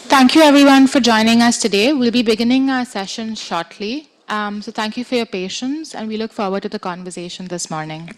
Thank you everyone for joining us today. We'll be beginning our session shortly. So thank you for your patience and we look forward to the conversation this morning.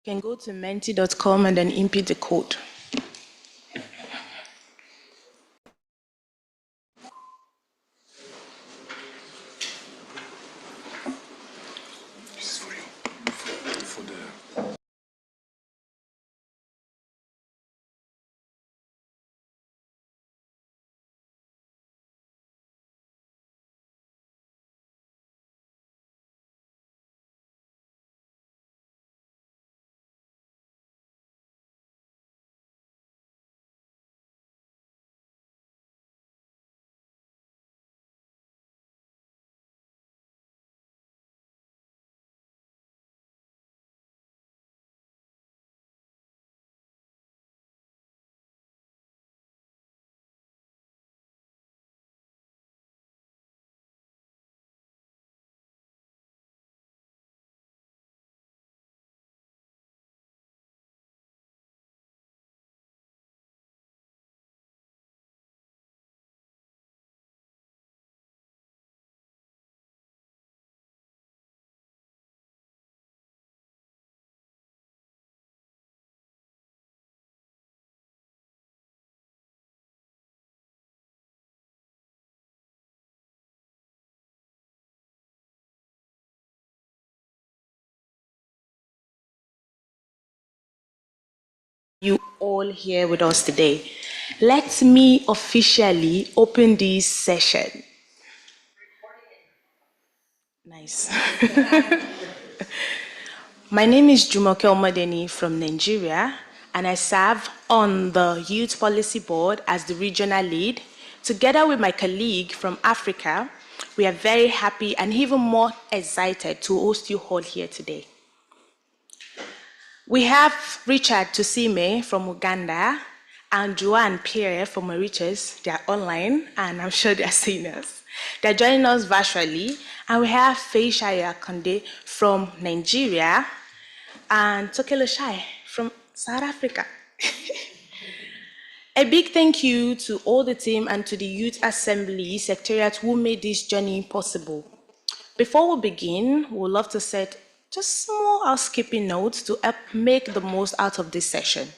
You can go to menti.com and then input the code. You all here with us today. Let me officially open this session. Nice. My name is Jumoke Omadeni from Nigeria, and I serve on the Youth Policy Board as the regional lead. Together with my colleague from Africa, we are very happy and even more excited to host you all here today. We have Richard Tusime from Uganda and Joanne Pierre from Mauritius. They are online, and I'm sure they are seeing us. They're joining us virtually, and we have Feishaya Konde from Nigeria and Tokelo Shai from South Africa. A big thank you to all the team and to the Youth Assembly Secretariat who made this journey possible. Before we begin, we would love to set just small housekeeping notes to help make the most out of this session.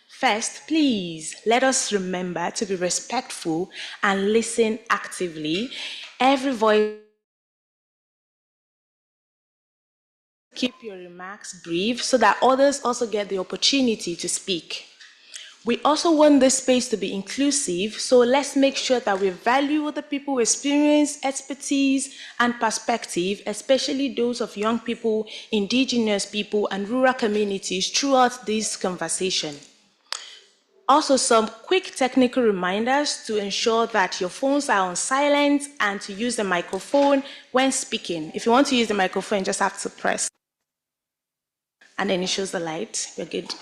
First, please let us remember to be respectful and listen actively. Every voice, keep your remarks brief so that others also get the opportunity to speak. We also want this space to be inclusive, so let's make sure that we value other people's experience, expertise, and perspective, especially those of young people, indigenous people, and rural communities throughout this conversation. Also, some quick technical reminders to ensure that your phones are on silent and to use the microphone when speaking. If you want to use the microphone, you just have to press. And then it shows the light. You're good.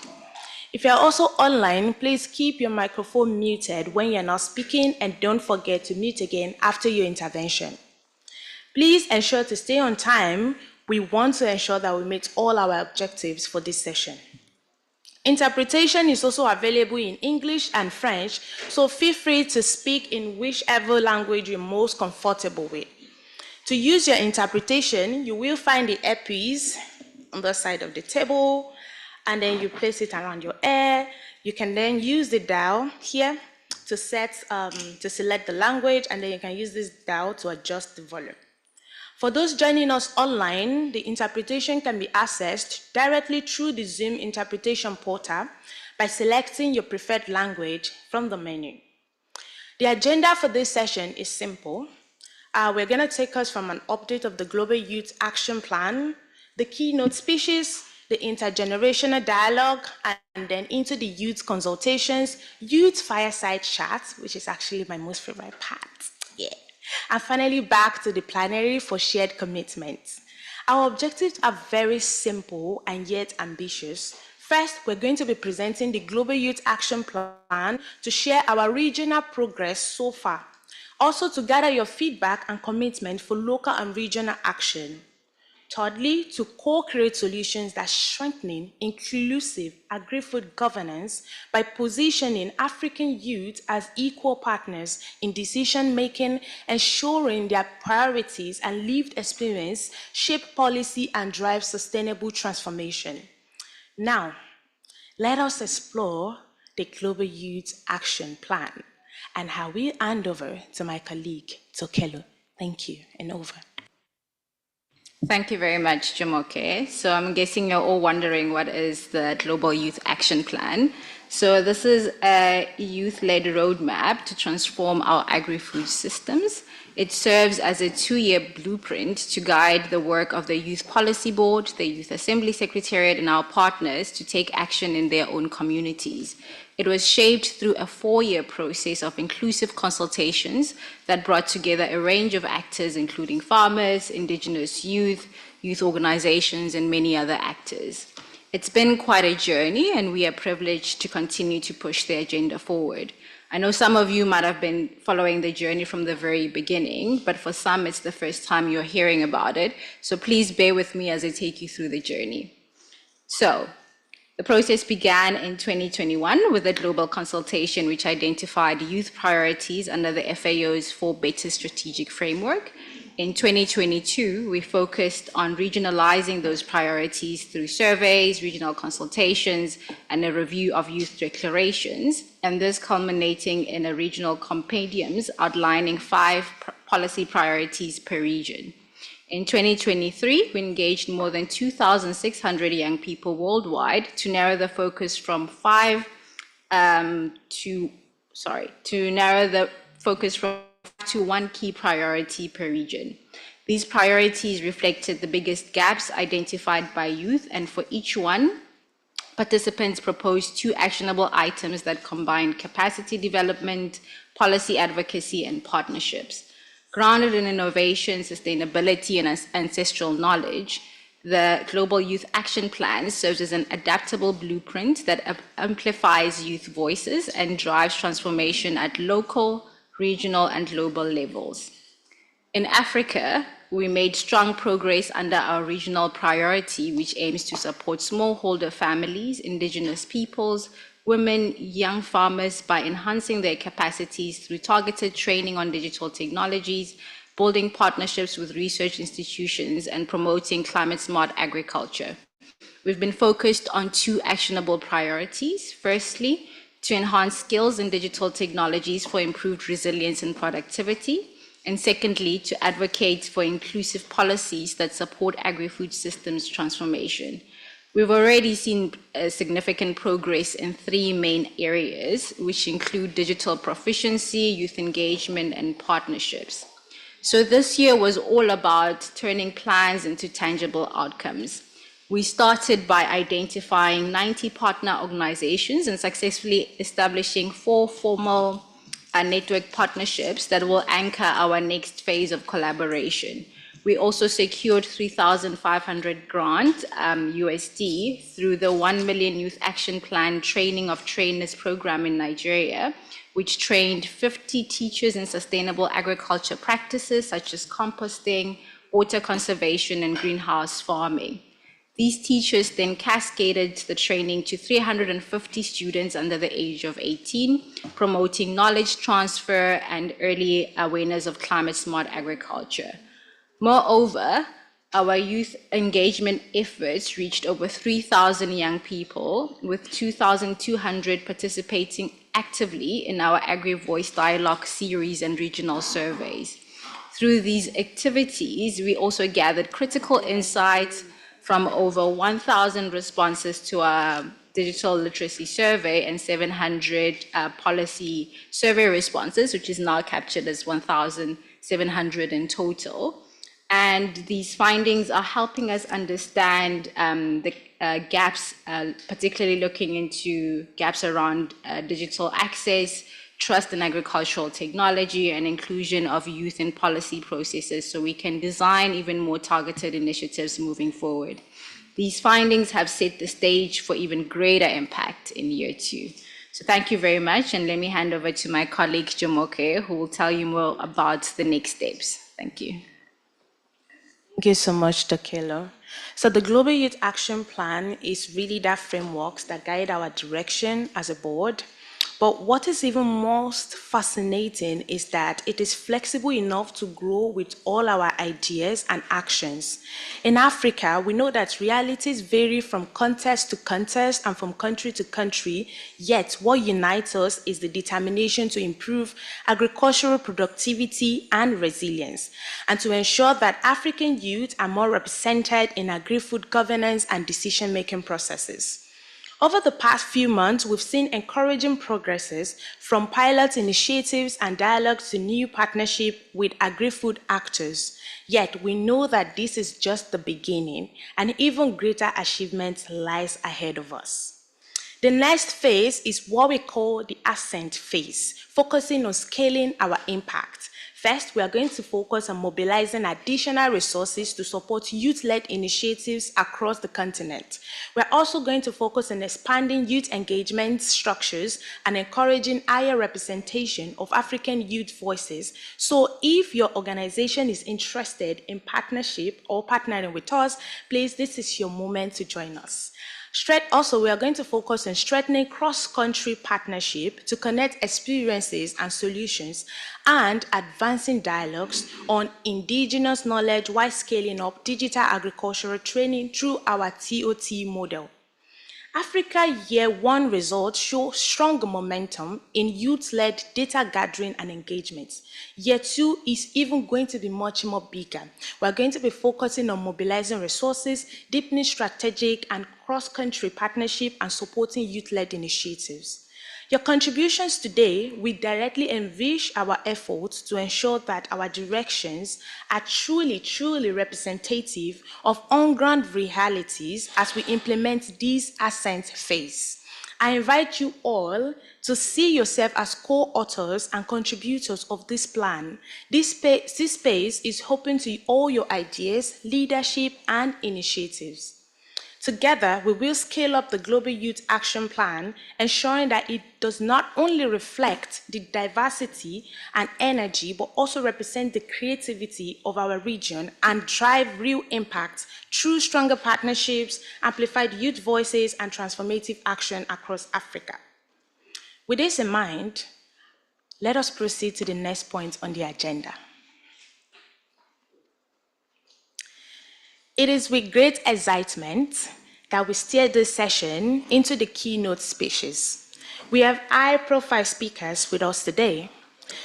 If you're also online, please keep your microphone muted when you're not speaking and don't forget to mute again after your intervention. Please ensure to stay on time. We want to ensure that we meet all our objectives for this session. Interpretation is also available in English and French, so feel free to speak in whichever language you're most comfortable with. To use your interpretation, you will find the earpiece on the side of the table, and then you place it around your ear. You can then use the dial here to select the language, and then you can use this dial to adjust the volume. For those joining us online, the interpretation can be accessed directly through the Zoom interpretation portal by selecting your preferred language from the menu. The agenda for this session is simple. We're going to take us from an update of the Global Youth Action Plan, the keynote speeches, the intergenerational dialogue, and then into the youth consultations, youth fireside chat, which is actually my most favorite part. Yeah. And finally, back to the plenary for shared commitments. Our objectives are very simple and yet ambitious. First, we're going to be presenting the Global Youth Action Plan to share our regional progress so far. Also, to gather your feedback and commitment for local and regional action. Thirdly, to co-create solutions that strengthen inclusive agri-food governance by positioning African youth as equal partners in decision-making, ensuring their priorities and lived experience shape policy and drive sustainable transformation. Now, let us explore the Global Youth Action Plan, and I will hand over to my colleague, Tokelo. Thank you, and over. Thank you very much, Jumoke. So I'm guessing you're all wondering what is the Global Youth Action Plan. So this is a youth-led roadmap to transform our agri-food systems. It serves as a 2-year blueprint to guide the work of the Youth Policy Board, the Youth Assembly Secretariat, and our partners to take action in their own communities. It was shaped through a 4-year process of inclusive consultations that brought together a range of actors, including farmers, Indigenous youth, youth organizations, and many other actors. It's been quite a journey, and we are privileged to continue to push the agenda forward. I know some of you might have been following the journey from the very beginning, but for some, it's the first time you're hearing about it. So please bear with me as I take you through the journey. So, the process began in 2021 with a global consultation which identified youth priorities under the FAO's For Better strategic framework. In 2022, we focused on regionalizing those priorities through surveys, regional consultations, and a review of youth declarations, and this culminating in a regional compendiums outlining 5 policy priorities per region. In 2023, we engaged more than 2,600 young people worldwide to narrow the focus from 5 to one key priority per region. These priorities reflected the biggest gaps identified by youth, and for each one, participants proposed 2 actionable items that combine capacity development, policy advocacy, and partnerships. Grounded in innovation, sustainability, and ancestral knowledge, the Global Youth Action Plan serves as an adaptable blueprint that amplifies youth voices and drives transformation at local, regional, and global levels. In Africa, we made strong progress under our regional priority, which aims to support smallholder families, Indigenous peoples, women, young farmers by enhancing their capacities through targeted training on digital technologies, building partnerships with research institutions, and promoting climate-smart agriculture. We've been focused on 2 actionable priorities. Firstly, to enhance skills in digital technologies for improved resilience and productivity. And secondly, to advocate for inclusive policies that support agri-food systems transformation. We've already seen significant progress in 3 main areas, which include digital proficiency, youth engagement, and partnerships. So this year was all about turning plans into tangible outcomes. We started by identifying 90 partner organizations and successfully establishing 4 formal network partnerships that will anchor our next phase of collaboration. We also secured 3,500 grant USD through the 1 Million Youth Action Plan Training of Trainers program in Nigeria, which trained 50 teachers in sustainable agriculture practices such as composting, water conservation, and greenhouse farming. These teachers then cascaded the training to 350 students under the age of 18, promoting knowledge transfer and early awareness of climate-smart agriculture. Moreover, our youth engagement efforts reached over 3,000 young people, with 2,200 participating actively in our Agri-Voice Dialogue series and regional surveys. Through these activities, we also gathered critical insights from over 1,000 responses to our digital literacy survey and 700 policy survey responses, which is now captured as 1,700 in total. And these findings are helping us understand the gaps, particularly looking into gaps around digital access, trust in agricultural technology, and inclusion of youth in policy processes so we can design even more targeted initiatives moving forward. These findings have set the stage for even greater impact in year 2. So thank you very much, and let me hand over to my colleague Jumoke, who will tell you more about the next steps. Thank you. Thank you so much, Tokelo. So the Global Youth Action Plan is really that framework that guide our direction as a board. But what is even most fascinating is that it is flexible enough to grow with all our ideas and actions. In Africa, we know that realities vary from context to context and from country to country, yet what unites us is the determination to improve agricultural productivity and resilience, and to ensure that African youth are more represented in agri-food governance and decision-making processes. Over the past few months, we've seen encouraging progresses from pilot initiatives and dialogues to new partnership with agri-food actors. Yet, we know that this is just the beginning, and even greater achievement lies ahead of us. The next phase is what we call the ascent phase, focusing on scaling our impact. First, we are going to focus on mobilizing additional resources to support youth-led initiatives across the continent. We're also going to focus on expanding youth engagement structures and encouraging higher representation of African youth voices. So if your organization is interested in partnership or partnering with us, please, this is your moment to join us. Also, we are going to focus on strengthening cross-country partnership to connect experiences and solutions and advancing dialogues on indigenous knowledge while scaling up digital agricultural training through our TOT model. Africa Year 1 results show strong momentum in youth-led data gathering and engagement. Year 2 is even going to be much more bigger. We're going to be focusing on mobilizing resources, deepening strategic and cross-country partnership, and supporting youth-led initiatives. Your contributions today will directly enrich our efforts to ensure that our directions are truly representative of on-ground realities as we implement this ascent phase. I invite you all to see yourself as co-authors and contributors of this plan. This space is open to all your ideas, leadership, and initiatives. Together, we will scale up the Global Youth Action Plan, ensuring that it does not only reflect the diversity and energy, but also represent the creativity of our region and drive real impact through stronger partnerships, amplified youth voices, and transformative action across Africa. With this in mind, let us proceed to the next point on the agenda. It is with great excitement that we steer this session into the keynote speeches. We have high-profile speakers with us today.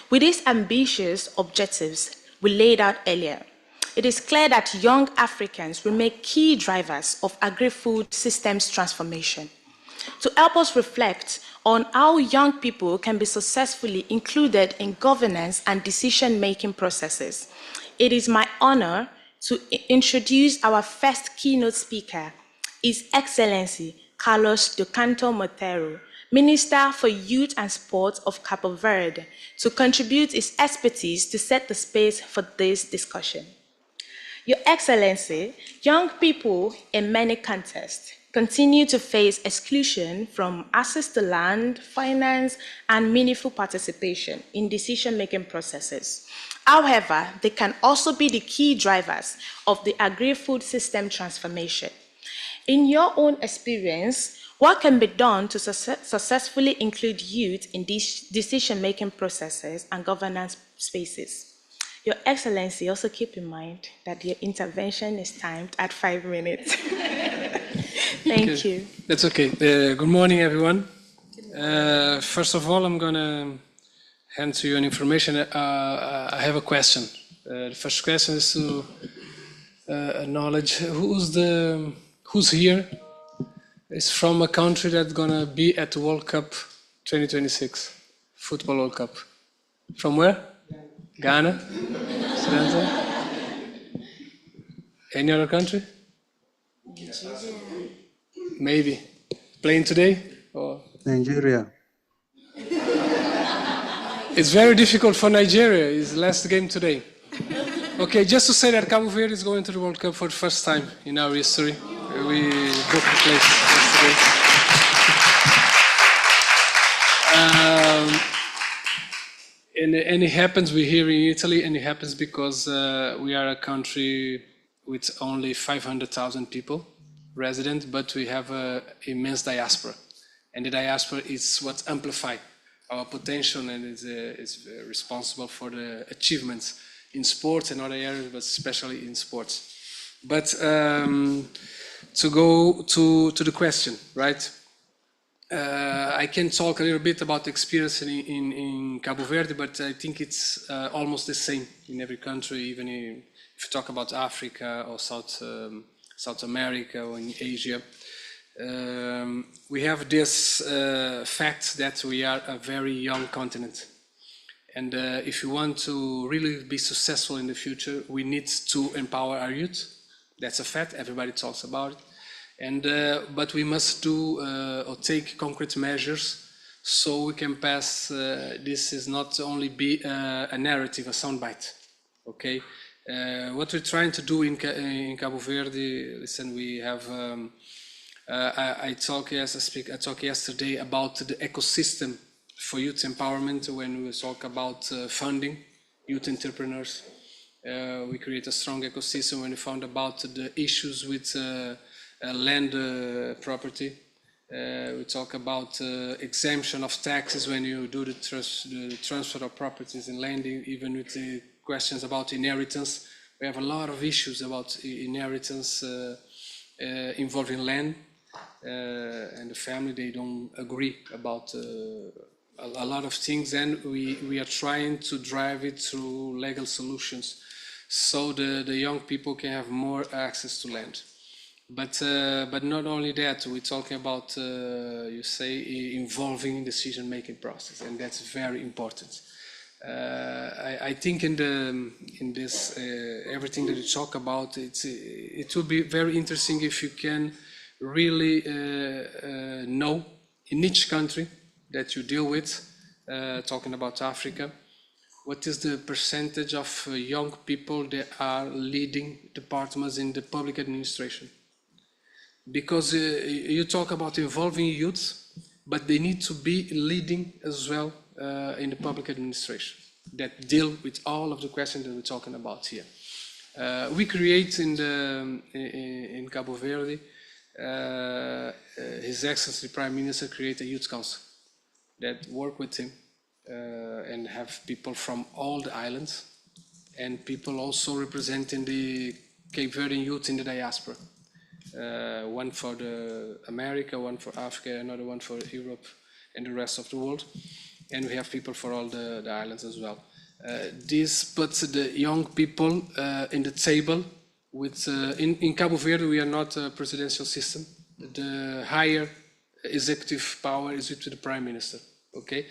With these ambitious objectives we laid out earlier, it is clear that young Africans will make key drivers of agri-food systems transformation. To help us reflect on how young people can be successfully included in governance and decision-making processes, it is my honor to introduce our first keynote speaker, His Excellency Carlos do Canto Monteiro, Minister for Youth and Sport of Cabo Verde, to contribute his expertise to set the space for this discussion. Your Excellency, young people in many contexts continue to face exclusion from access to land, finance, and meaningful participation in decision-making processes. However, they can also be the key drivers of the agri-food system transformation. In your own experience, what can be done to successfully include youth in these decision-making processes and governance spaces? Your Excellency, also keep in mind that your intervention is timed at 5 minutes. Thank you. That's okay. Good morning, everyone. First of all, I'm going to hand to you an information. I have a question. The first question is to acknowledge who's here is from a country that's going to be at the World Cup 2026, Football World Cup. From where? Ghana? Any other country? Maybe. Playing today? Or? Nigeria. It's very difficult for Nigeria. It's the last game today. Okay, just to say that Cabo Verde is going to the World Cup for the first time in our history. We booked the place yesterday. And it happens, we're here in Italy, and it happens because we are a country with only 500,000 people resident, but we have an immense diaspora. And the diaspora is what amplifies our potential, and is responsible for the achievements in sports and other areas, but especially in sports. But to go to the question, right? I can talk a little bit about the experience in Cabo Verde, but I think it's almost the same in every country, even if you talk about Africa or South America or in Asia. We have this fact that we are a very young continent. And if you want to really be successful in the future, we need to empower our youth. That's a fact, everybody talks about it. And, but we must do or take concrete measures so we can pass, this is not only be a narrative, a soundbite, okay? What we're trying to do in Cabo Verde, listen, we have, I talked yesterday about the ecosystem for youth empowerment when we talk about funding youth entrepreneurs. We create a strong ecosystem when we found about the issues with land property. We talk about exemption of taxes when you do the transfer of properties and landing, even with the questions about inheritance. We have a lot of issues about inheritance involving land, and the family, they don't agree about a lot of things, and we are trying to drive it through legal solutions so the young people can have more access to land. But not only that, we're talking about, you say, involving decision-making process, and that's very important. I think in this everything that you talk about, it will be very interesting if you can really know in each country that you deal with, talking about Africa, what is the percentage of young people that are leading departments in the public administration? Because you talk about involving youth, but they need to be leading as well in the public administration that deal with all of the questions that we're talking about here. We create in Cabo Verde, His Excellency Prime Minister create a youth council that work with him and have people from all the islands and people also representing the Cape Verdean youth in the diaspora. One for the America, one for Africa, another one for Europe and the rest of the world. And we have people for all the islands as well. This puts the young people in the table with, in Cabo Verde, we are not a presidential system. The higher executive power is with the Prime Minister, okay?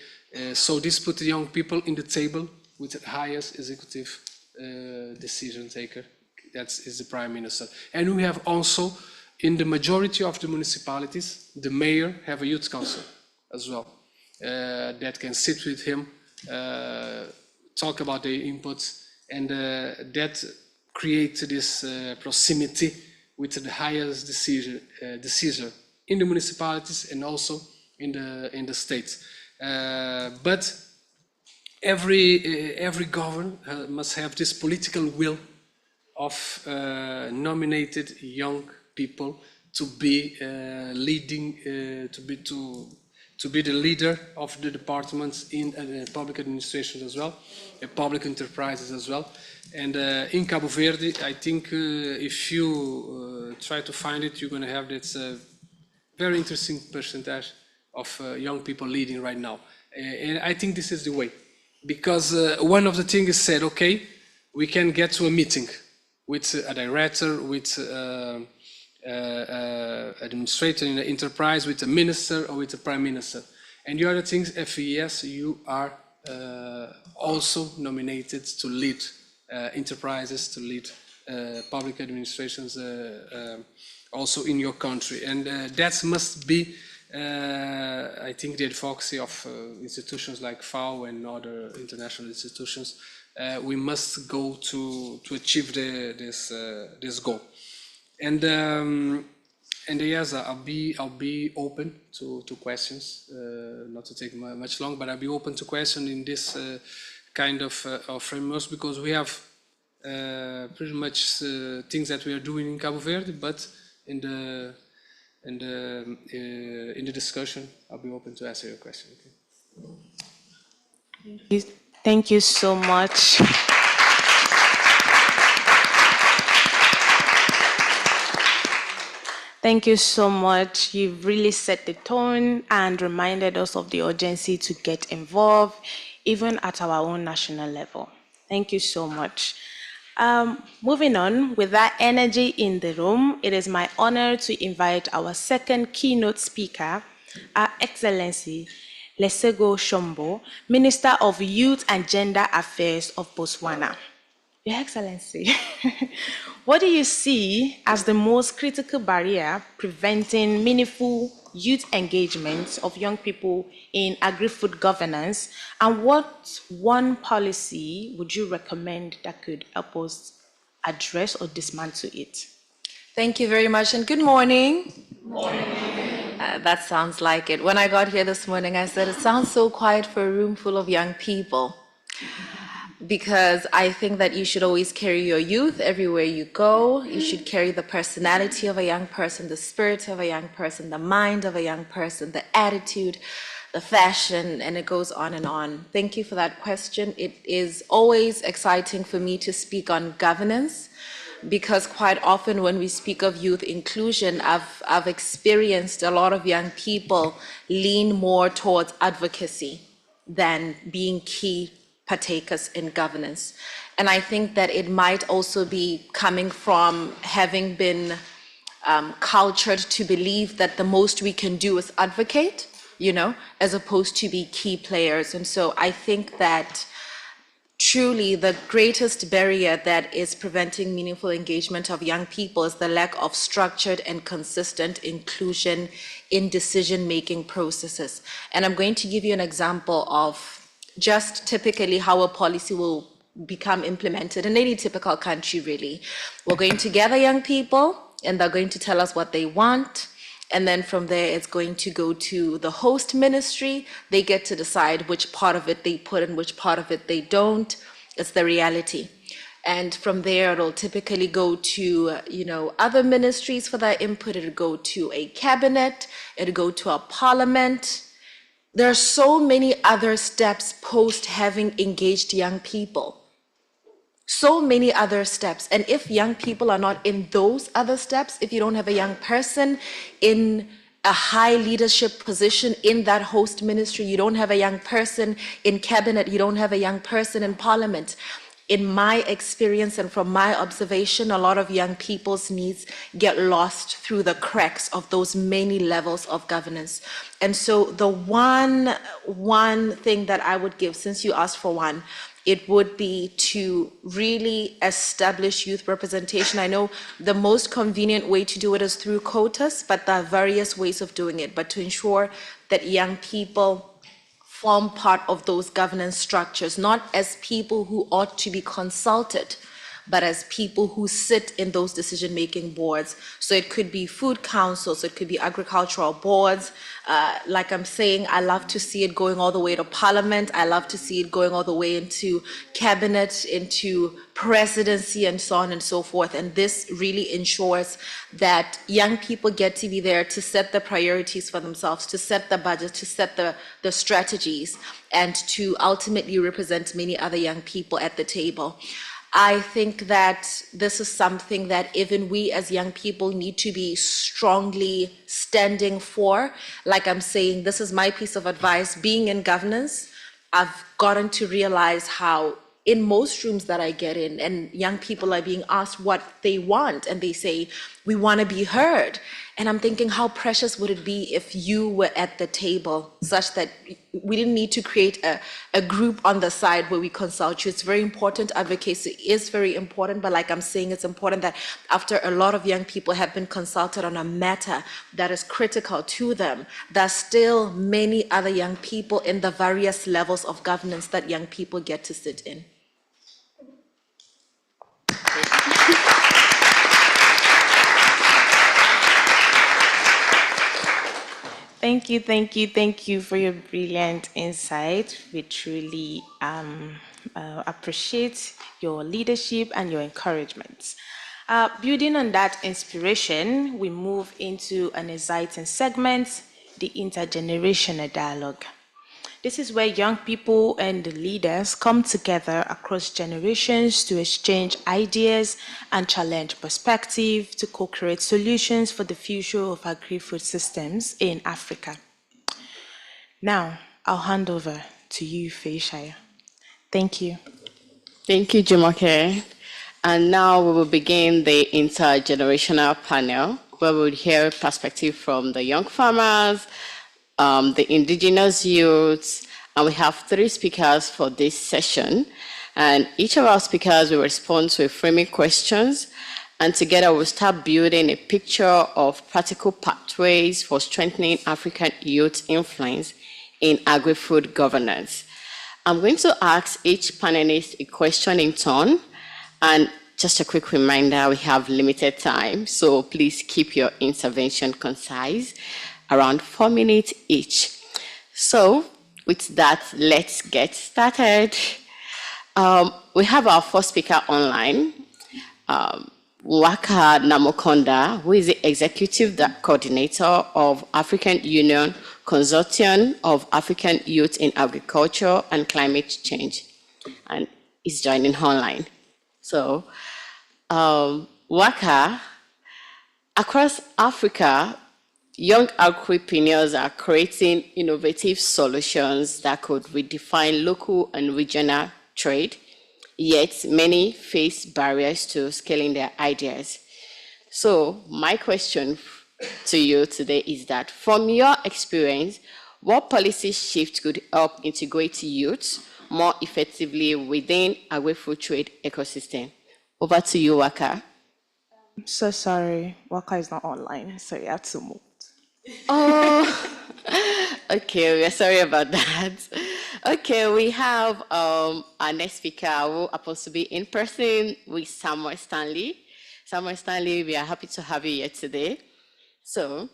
So this puts the young people in the table with the highest executive decision taker. That is the Prime Minister. And we have also, in the majority of the municipalities, the mayor have a youth council as well, that can sit with him, talk about their inputs, and that creates this proximity with the highest decision in the municipalities and also in the states. But every government must have this political will of nominated young people to be leading, to be the leader of the departments in public administration as well, public enterprises as well. And in Cabo Verde, I think if you try to find it, you're going to have this very interesting percentage of young people leading right now. And I think this is the way, because one of the things is said, okay, we can get to a meeting with a director, with administrator in the enterprise, with a minister or with a prime minister. And the other things, FES, you are also nominated to lead enterprises, to lead public administrations also in your country. And that must be, I think, the advocacy of institutions like FAO and other international institutions. We must go to achieve this goal. And yes, I'll be open to questions, not to take much long, but I'll be open to questions in this kind of frameworks, because we have pretty much things that we are doing in Cabo Verde, but in the discussion, I'll be open to answer your question. Okay? Thank you so much. Thank you so much. You've really set the tone and reminded us of the urgency to get involved, even at our own national level. Thank you so much. Moving on, with that energy in the room, it is my honor to invite our second keynote speaker, Her Excellency Lesego Shombo, Minister of Youth and Gender Affairs of Botswana. Your Excellency, what do you see as the most critical barrier preventing meaningful youth engagement of young people in agri-food governance, and what one policy would you recommend that could help us address or dismantle it? Thank you very much, and good morning. That sounds like it. When I got here this morning, I said, it sounds so quiet for a room full of young people. Because I think that you should always carry your youth everywhere you go. You should carry the personality of a young person, the spirit of a young person, the mind of a young person, the attitude, the fashion, and it goes on and on. Thank you for that question. It is always exciting for me to speak on governance, because quite often when we speak of youth inclusion, I've experienced a lot of young people lean more towards advocacy than being key partakers in governance. And I think that it might also be coming from having been cultured to believe that the most we can do is advocate, as opposed to be key players. And so I think that truly the greatest barrier that is preventing meaningful engagement of young people is the lack of structured and consistent inclusion in decision-making processes. And I'm going to give you an example of just typically how a policy will become implemented in any typical country, really. We're going to gather young people, and they're going to tell us what they want. And then from there, it's going to go to the host ministry. They get to decide which part of it they put and which part of it they don't. It's the reality. And from there, it'll typically go to, other ministries for their input. It'll go to a cabinet. It'll go to a parliament. There are so many other steps post having engaged young people. So many other steps. And if young people are not in those other steps, if you don't have a young person in a high leadership position in that host ministry, you don't have a young person in cabinet, you don't have a young person in parliament. In my experience and from my observation, a lot of young people's needs get lost through the cracks of those many levels of governance. And so the one thing that I would give, since you asked for one, it would be to really establish youth representation. I know the most convenient way to do it is through quotas, but there are various ways of doing it. But to ensure that young people form part of those governance structures, not as people who ought to be consulted, but as people who sit in those decision-making boards. So it could be food councils, it could be agricultural boards. Like I'm saying, I love to see it going all the way to parliament. I love to see it going all the way into cabinet, into presidency, and so on and so forth. And this really ensures that young people get to be there to set the priorities for themselves, to set the budget, to set the strategies, and to ultimately represent many other young people at the table. I think that this is something that even we as young people need to be strongly standing for. Like I'm saying, this is my piece of advice. Being in governance, I've gotten to realize how in most rooms that I get in, and young people are being asked what they want, and they say, we want to be heard. And I'm thinking, how precious would it be if you were at the table, such that we didn't need to create a group on the side where we consult you. It's very important. Advocacy is very important, but like I'm saying, it's important that after a lot of young people have been consulted on a matter that is critical to them, there's still many other young people in the various levels of governance that young people get to sit in. Thank you for your brilliant insight. We truly appreciate your leadership and your encouragement. Building on that inspiration, we move into an exciting segment, the intergenerational dialogue. This is where young people and leaders come together across generations to exchange ideas and challenge perspective to co-create solutions for the future of agri-food systems in Africa. Now, I'll hand over to you, Feishaya. Thank you. Thank you, Jumoke. And now we will begin the intergenerational panel, where we'll hear perspective from the young farmers, the indigenous youths, and we have 3 speakers for this session. And each of our speakers will respond to a framing questions, and together we'll start building a picture of practical pathways for strengthening African youth influence in agri-food governance. I'm going to ask each panelist a question in turn, and just a quick reminder, we have limited time, so please keep your intervention concise, around 4 minutes each. So with that, let's get started. We have our first speaker online, Waka Namokonda, who is the Executive Coordinator of African Union Consortium of African Youth in Agriculture and Climate Change, and is joining online. So, Waka, across Africa, young entrepreneurs are creating innovative solutions that could redefine local and regional trade, yet many face barriers to scaling their ideas. So my question to you today is that, from your experience, what policy shift could help integrate youth more effectively within agri-food trade ecosystem? Over to you, Waka. I'm so sorry, Waka is not online, so you have to move. Oh, okay, we are sorry about that. Okay, we have our next speaker who happens to be in person with Samuel Stanley. Samuel Stanley, we are happy to have you here today. So,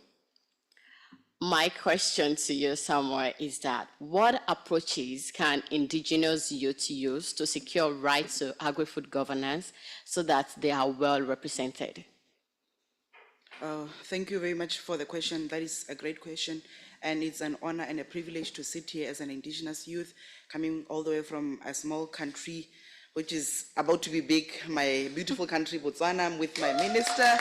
my question to you, Samuel, is that what approaches can indigenous youth use to secure rights to agri-food governance so that they are well represented? Thank you very much for the question. That is a great question, and it's an honor and a privilege to sit here as an indigenous youth, coming all the way from a small country, which is about to be big, my beautiful country, Botswana. I'm with my minister.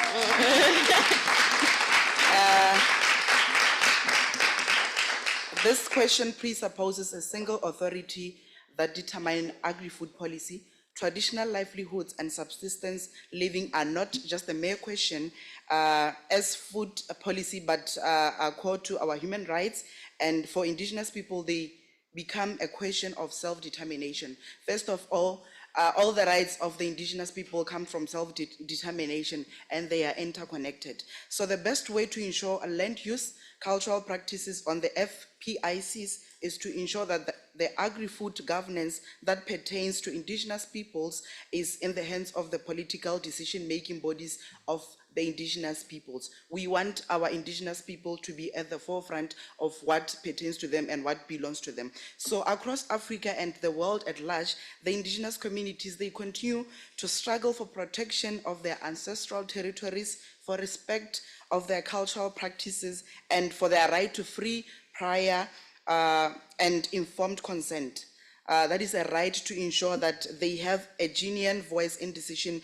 This question presupposes a single authority that determines agri-food policy. Traditional livelihoods and subsistence living are not just a mere question as food policy, but are core to our human rights. And for indigenous people, they become a question of self-determination. First of all the rights of the indigenous people come from self-determination, and they are interconnected. So the best way to ensure a land use cultural practices on the FPICs is to ensure that the agri-food governance that pertains to indigenous peoples is in the hands of the political decision-making bodies of the indigenous peoples. We want our indigenous people to be at the forefront of what pertains to them and what belongs to them. So across Africa and the world at large, the indigenous communities, they continue to struggle for protection of their ancestral territories, for respect of their cultural practices, and for their right to free, prior, and informed consent. That is a right to ensure that they have a genuine voice in decisions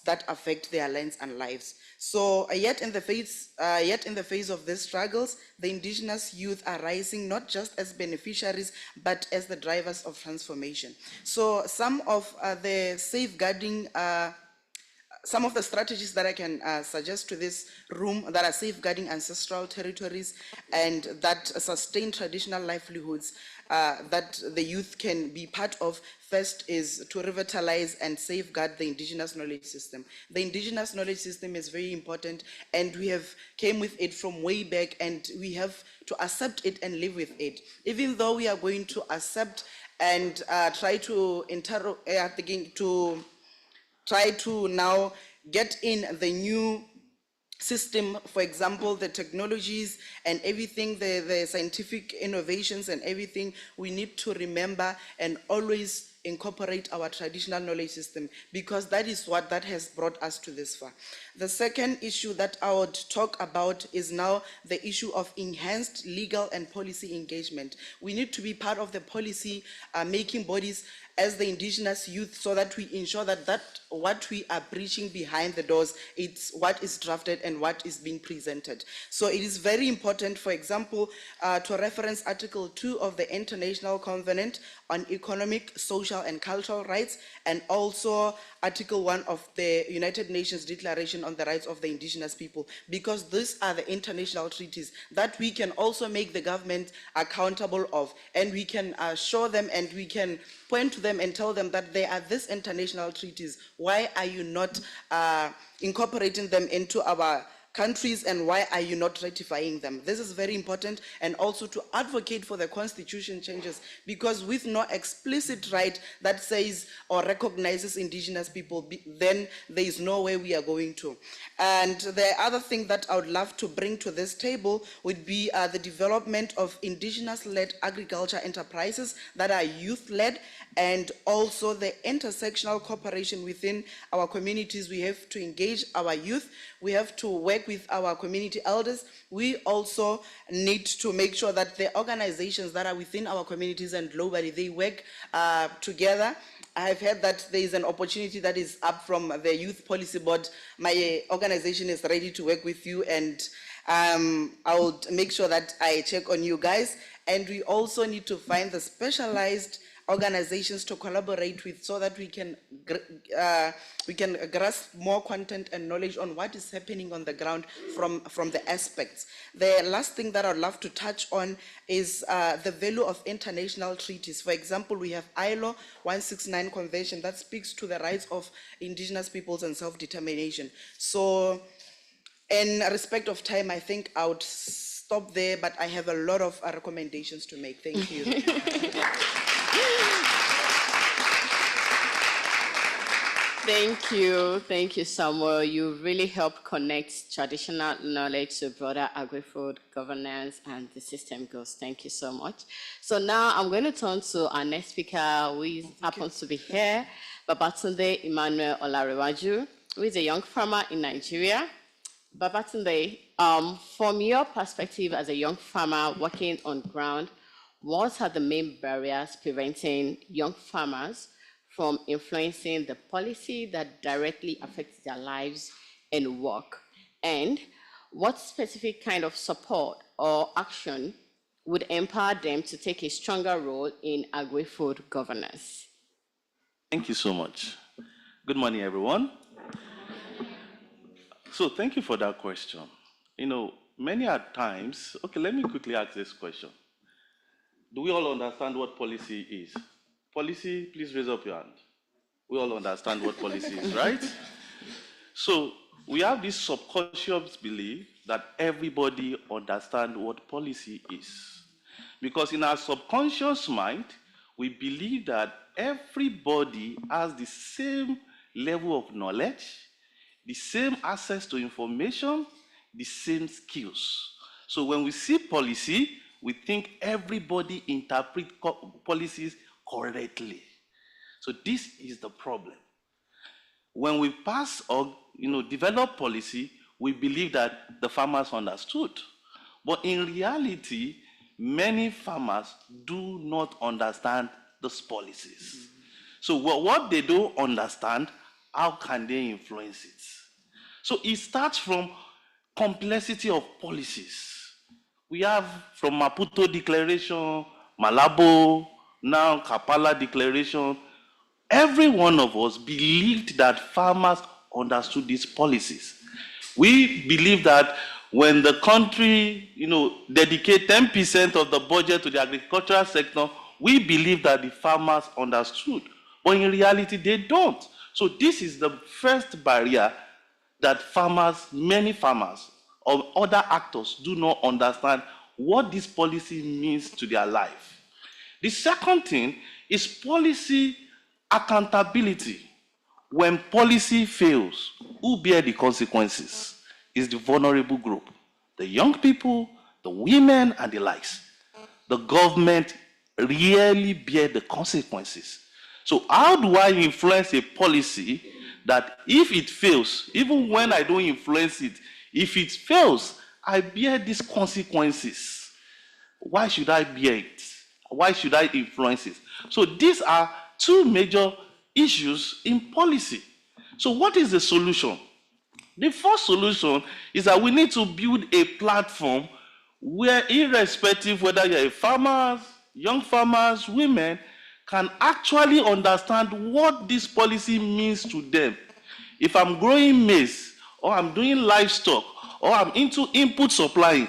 that affect their lands and lives. So yet in the face of these struggles, the indigenous youth are rising not just as beneficiaries, but as the drivers of transformation. So some of the strategies that I can suggest to this room that are safeguarding ancestral territories and that sustain traditional livelihoods that the youth can be part of. First is to revitalize and safeguard the indigenous knowledge system. The indigenous knowledge system is very important, and we have came with it from way back, and we have to accept it and live with it. Even though we are going to accept and try to now get in the new system, for example, the technologies and everything, the scientific innovations and everything, we need to remember and always incorporate our traditional knowledge system, because that is what that has brought us to this far. The second issue that I would talk about is now the issue of enhanced legal and policy engagement. We need to be part of the policy making bodies as the indigenous youth, so that we ensure that what we are preaching behind the doors, it's what is drafted and what is being presented. So it is very important, for example, to reference Article 2 of the International Covenant on Economic, Social and Cultural Rights, and also Article 1 of the United Nations Declaration on the Rights of the Indigenous People, because these are the international treaties that we can also make the government accountable of, and we can show them and we can point to them and tell them that there are these international treaties. Why are you not incorporating them into our countries, and why are you not ratifying them? This is very important, and also to advocate for the constitution changes, because with no explicit right that says or recognizes indigenous people, then there is no way we are going to. And the other thing that I would love to bring to this table would be the development of indigenous-led agriculture enterprises that are youth-led, and also the intersectional cooperation within our communities. We have to engage our youth. We have to work with our community elders. We also need to make sure that the organizations that are within our communities and globally, they work together. I have heard that there is an opportunity that is up from the Youth Policy Board. My organization is ready to work with you, and I will make sure that I check on you guys. And we also need to find the specialized organizations to collaborate with, so that we can grasp more content and knowledge on what is happening on the ground from the aspects. The last thing that I'd love to touch on is the value of international treaties. For example, we have ILO 169 Convention that speaks to the rights of indigenous peoples and self-determination. So in respect of time, I think I would stop there, but I have a lot of recommendations to make. Thank you. Thank you, Samuel. You really help connect traditional knowledge to broader agri-food governance and the system goals. Thank you so much. So now I'm going to turn to our next speaker, who happens to be here, Babatunde Emmanuel Olarewaju, who is a young farmer in Nigeria. Babatunde, from your perspective as a young farmer working on ground, what are the main barriers preventing young farmers from influencing the policy that directly affects their lives and work? And what specific kind of support or action would empower them to take a stronger role in agri-food governance? Thank you so much. Good morning, everyone. So thank you for that question. You know, many a times, okay, let me quickly ask this question. Do we all understand what policy is? Policy, please raise up your hand. We all understand what policy is, right? So we have this subconscious belief that everybody understands what policy is. Because in our subconscious mind, we believe that everybody has the same level of knowledge, the same access to information, the same skills. So when we see policy, we think everybody interprets policies correctly. So this is the problem. When we pass or develop policy, we believe that the farmers understood. But in reality, many farmers do not understand those policies. So what they don't understand, how can they influence it? So it starts from complexity of policies. We have from Maputo Declaration, Malabo, now Kampala Declaration. Every one of us believed that farmers understood these policies. We believe that when the country, dedicate 10% of the budget to the agricultural sector, we believe that the farmers understood. But in reality, they don't. So this is the first barrier that many farmers or other actors do not understand what this policy means to their life. The second thing is policy accountability. When policy fails, who bear the consequences? Is the vulnerable group, the young people, the women, and the likes. The government really bear the consequences. So how do I influence a policy that if it fails, even when I don't influence it, if it fails, I bear these consequences? Why should I bear it? Why should I influence it? So these are two major issues in policy. So what is the solution? The first solution is that we need to build a platform where, irrespective whether you're a farmer, young farmers, women, can actually understand what this policy means to them. If I'm growing maize, or I'm doing livestock, or I'm into input supplying,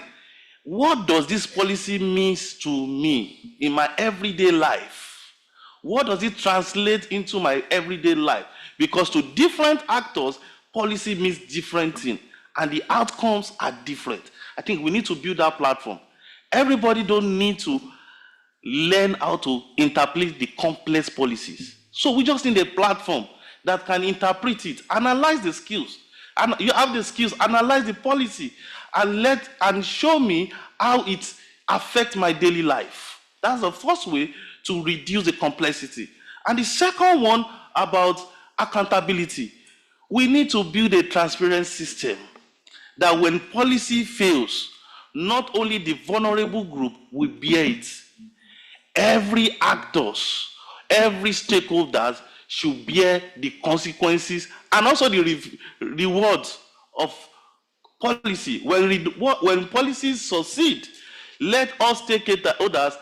what does this policy mean to me in my everyday life? What does it translate into my everyday life? Because to different actors, policy means different things, and the outcomes are different. I think we need to build that platform. Everybody don't need to learn how to interpret the complex policies. So we just need a platform that can interpret it, analyze the skills. And you have the skills, analyze the policy, and show me how it affects my daily life. That's the first way to reduce the complexity. And the second one, about accountability. We need to build a transparent system that when policy fails, not only the vulnerable group will bear it. Every actors, every stakeholders should bear the consequences and also the rewards of policy. When policies succeed, let us stakeholders,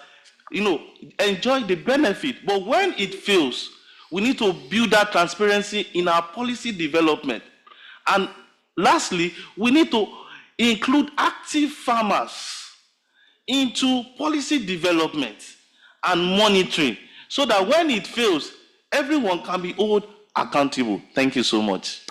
enjoy the benefit. But when it fails, we need to build that transparency in our policy development. And lastly, we need to include active farmers into policy development and monitoring, so that when it fails, everyone can be held accountable. Thank you so much.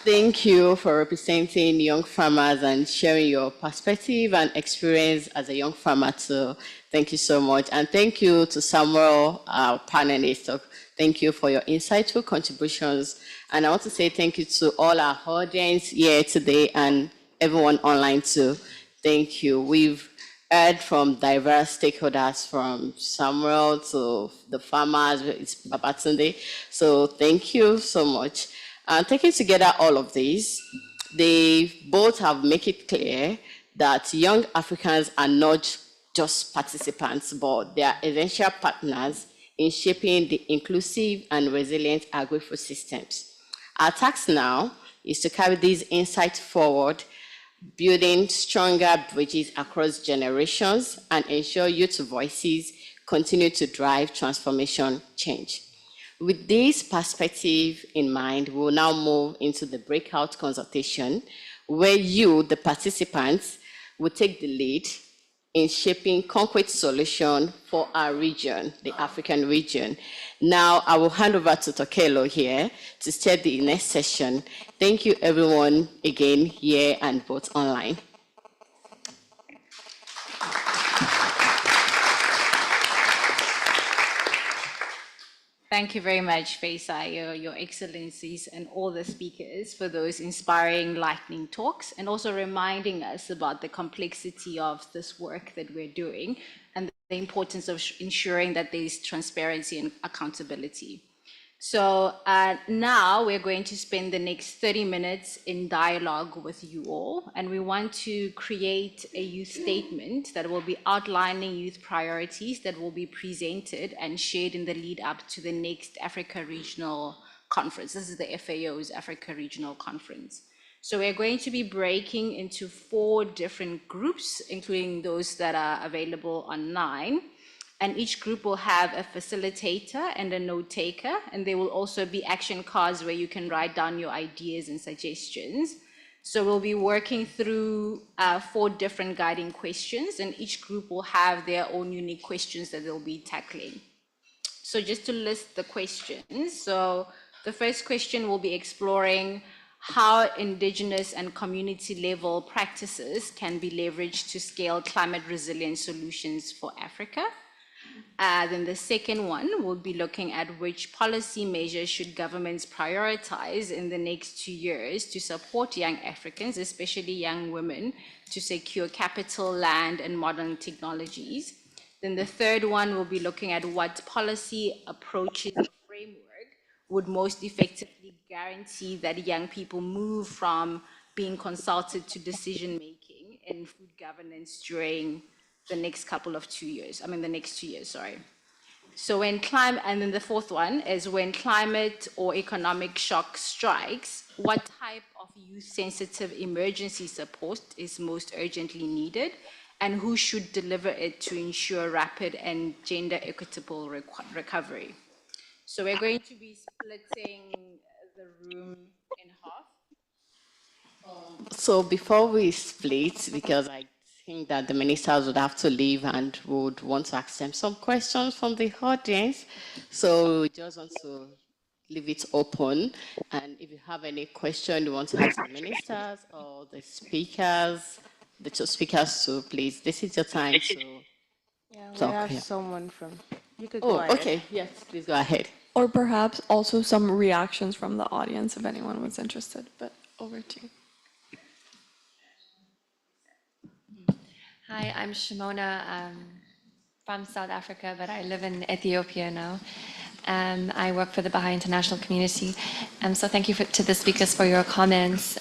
Thank you for representing young farmers and sharing your perspective and experience as a young farmer too. Thank you so much. And thank you to Samuel, our panelist. Thank you for your insightful contributions. And I want to say thank you to all our audience here today and everyone online too. Thank you. We've heard from diverse stakeholders, from Samuel to the farmers, it's Babatunde. So thank you so much. And taking together all of these, they both have made it clear that young Africans are not just participants, but they are essential partners in shaping the inclusive and resilient agri-food systems. Our task now is to carry these insights forward, building stronger bridges across generations and ensure youth voices continue to drive transformation change. With this perspective in mind, we'll now move into the breakout consultation, where you, the participants, will take the lead in shaping concrete solutions for our region, the African region. Now, I will hand over to Tokelo here to start the next session. Thank you, everyone, again, here and both online. Thank you very much, Faisal, your excellencies, and all the speakers for those inspiring lightning talks, and also reminding us about the complexity of this work that we're doing and the importance of ensuring that there's transparency and accountability. So now we're going to spend the next 30 minutes in dialogue with you all, and we want to create a youth statement that will be outlining youth priorities that will be presented and shared in the lead up to the next Africa Regional Conference. This is the FAO's Africa Regional Conference. So we're going to be breaking into 4 different groups, including those that are available online. And each group will have a facilitator and a note taker, and there will also be action cards where you can write down your ideas and suggestions. So we'll be working through 4 different guiding questions, and each group will have their own unique questions that they'll be tackling. So just to list the questions. So the first question will be exploring how Indigenous and community level practices can be leveraged to scale climate resilient solutions for Africa. Then the second one will be looking at which policy measures should governments prioritize in the next 2 years to support young Africans, especially young women, to secure capital, land, and modern technologies. Then the third one will be looking at what policy approaches and framework would most effectively guarantee that young people move from being consulted to decision-making in food governance during the next couple of 2 years, the next 2 years, sorry. So and then the fourth one is when climate or economic shock strikes, what type of youth-sensitive emergency support is most urgently needed, and who should deliver it to ensure rapid and gender equitable recovery. So we're going to be splitting the room in half. So before we split, because I think that the ministers would have to leave and would want to ask them some questions from the audience. So we just want to leave it open. And if you have any question you want to ask the ministers or the two speakers to please, this is your time to We talk. have Yeah. someone from, you could go Oh, ahead. okay. Yes, please go ahead. Or perhaps also some reactions from the audience if anyone was interested, but over to you. Hi, I'm Shimona from South Africa, but I live in Ethiopia now. I work for the Baha'i International Community. So thank you to the speakers for your comments.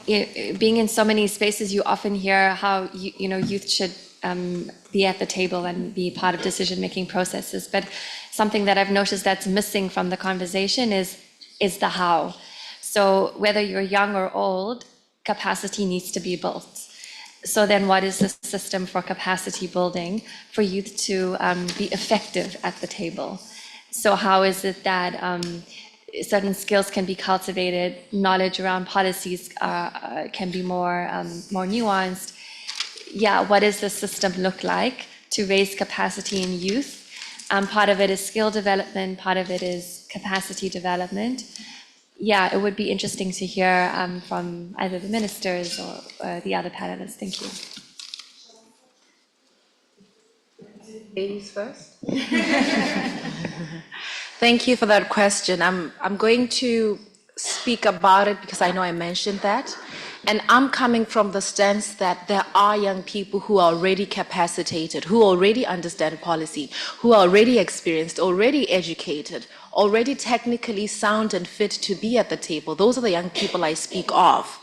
Being in so many spaces, you often hear how youth should be at the table and be part of decision-making processes. But something that I've noticed that's missing from the conversation is the how. So whether you're young or old, capacity needs to be built. So then what is the system for capacity building for youth to be effective at the table? So how is it that certain skills can be cultivated, knowledge around policies can be more nuanced? Yeah, what does the system look like to raise capacity in youth? Part of it is skill development, part of it is capacity development. Yeah, it would be interesting to hear from either the ministers or the other panelists. Thank you. Ladies first. Thank you for that question. I'm going to speak about it because I know I mentioned that. And I'm coming from the stance that there are young people who are already capacitated, who already understand policy, who are already experienced, already educated, already technically sound and fit to be at the table. Those are the young people I speak of,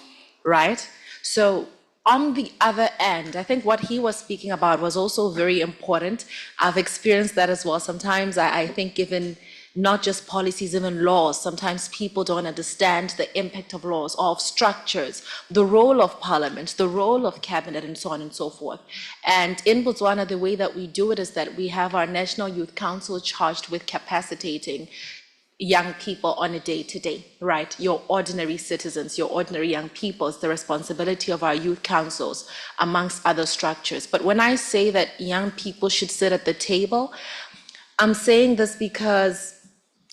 right? So on the other end, I think what he was speaking about was also very important. I've experienced that as well. Sometimes I think given not just policies, even laws, sometimes people don't understand the impact of laws, of structures, the role of parliament, the role of cabinet, and so on and so forth. And in Botswana, the way that we do it is that we have our National Youth Council charged with capacitating young people on a day-to-day, right? Your ordinary citizens, your ordinary young people is the responsibility of our youth councils, amongst other structures. But when I say that young people should sit at the table, I'm saying this because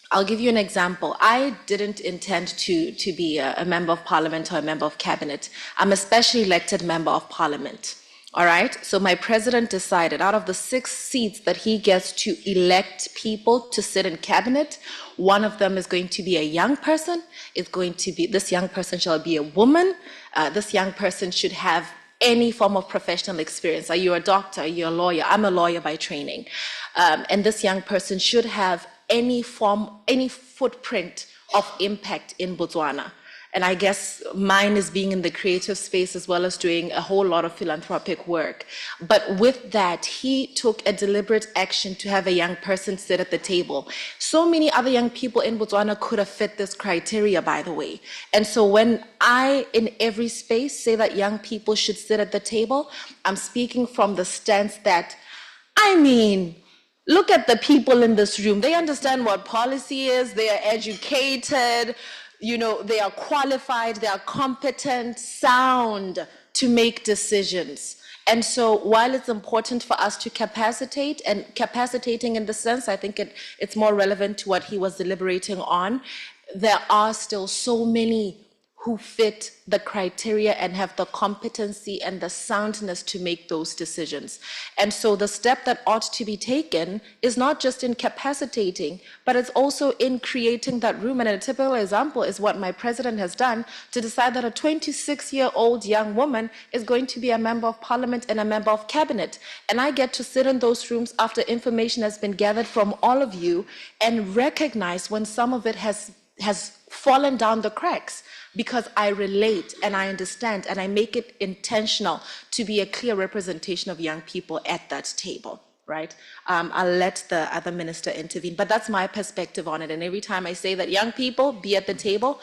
I'll give you an example. I didn't intend to be a member of parliament or a member of cabinet. I'm a specially elected member of parliament. All right. So my president decided out of the 6 seats that he gets to elect people to sit in cabinet, one of them is going to be a young person. This young person shall be a woman. This young person should have any form of professional experience. Are you a doctor? Are you a lawyer? I'm a lawyer by training. And this young person should have any footprint of impact in Botswana. And I guess mine is being in the creative space as well as doing a whole lot of philanthropic work. But with that, he took a deliberate action to have a young person sit at the table. So many other young people in Botswana could have fit this criteria, by the way. And so when I, in every space, say that young people should sit at the table, I'm speaking from the stance that, look at the people in this room. They understand what policy is. They are educated. They are qualified. They are competent, sound to make decisions. And so while it's important for us to capacitate, and capacitating in the sense, I think it's more relevant to what he was deliberating on, there are still so many who fit the criteria and have the competency and the soundness to make those decisions. And so the step that ought to be taken is not just in capacitating, but it's also in creating that room. And a typical example is what my president has done to decide that a 26-year-old young woman is going to be a member of parliament and a member of cabinet. And I get to sit in those rooms after information has been gathered from all of you and recognize when some of it has fallen down the cracks, because I relate and I understand and I make it intentional to be a clear representation of young people at that table, right? I'll let the other minister intervene, but that's my perspective on it. And every time I say that young people be at the table,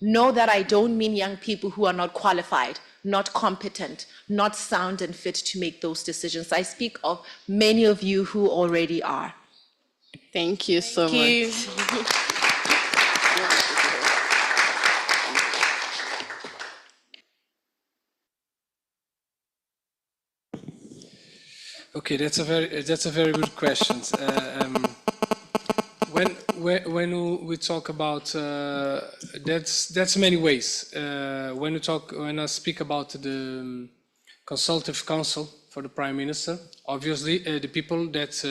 know that I don't mean young people who are not qualified, not competent, not sound and fit to make those decisions. I speak of many of you who already are. Thank you so much. Okay, that's a very good question. When we talk about that's many ways. When I speak about the consultative council for the Prime Minister, obviously the people that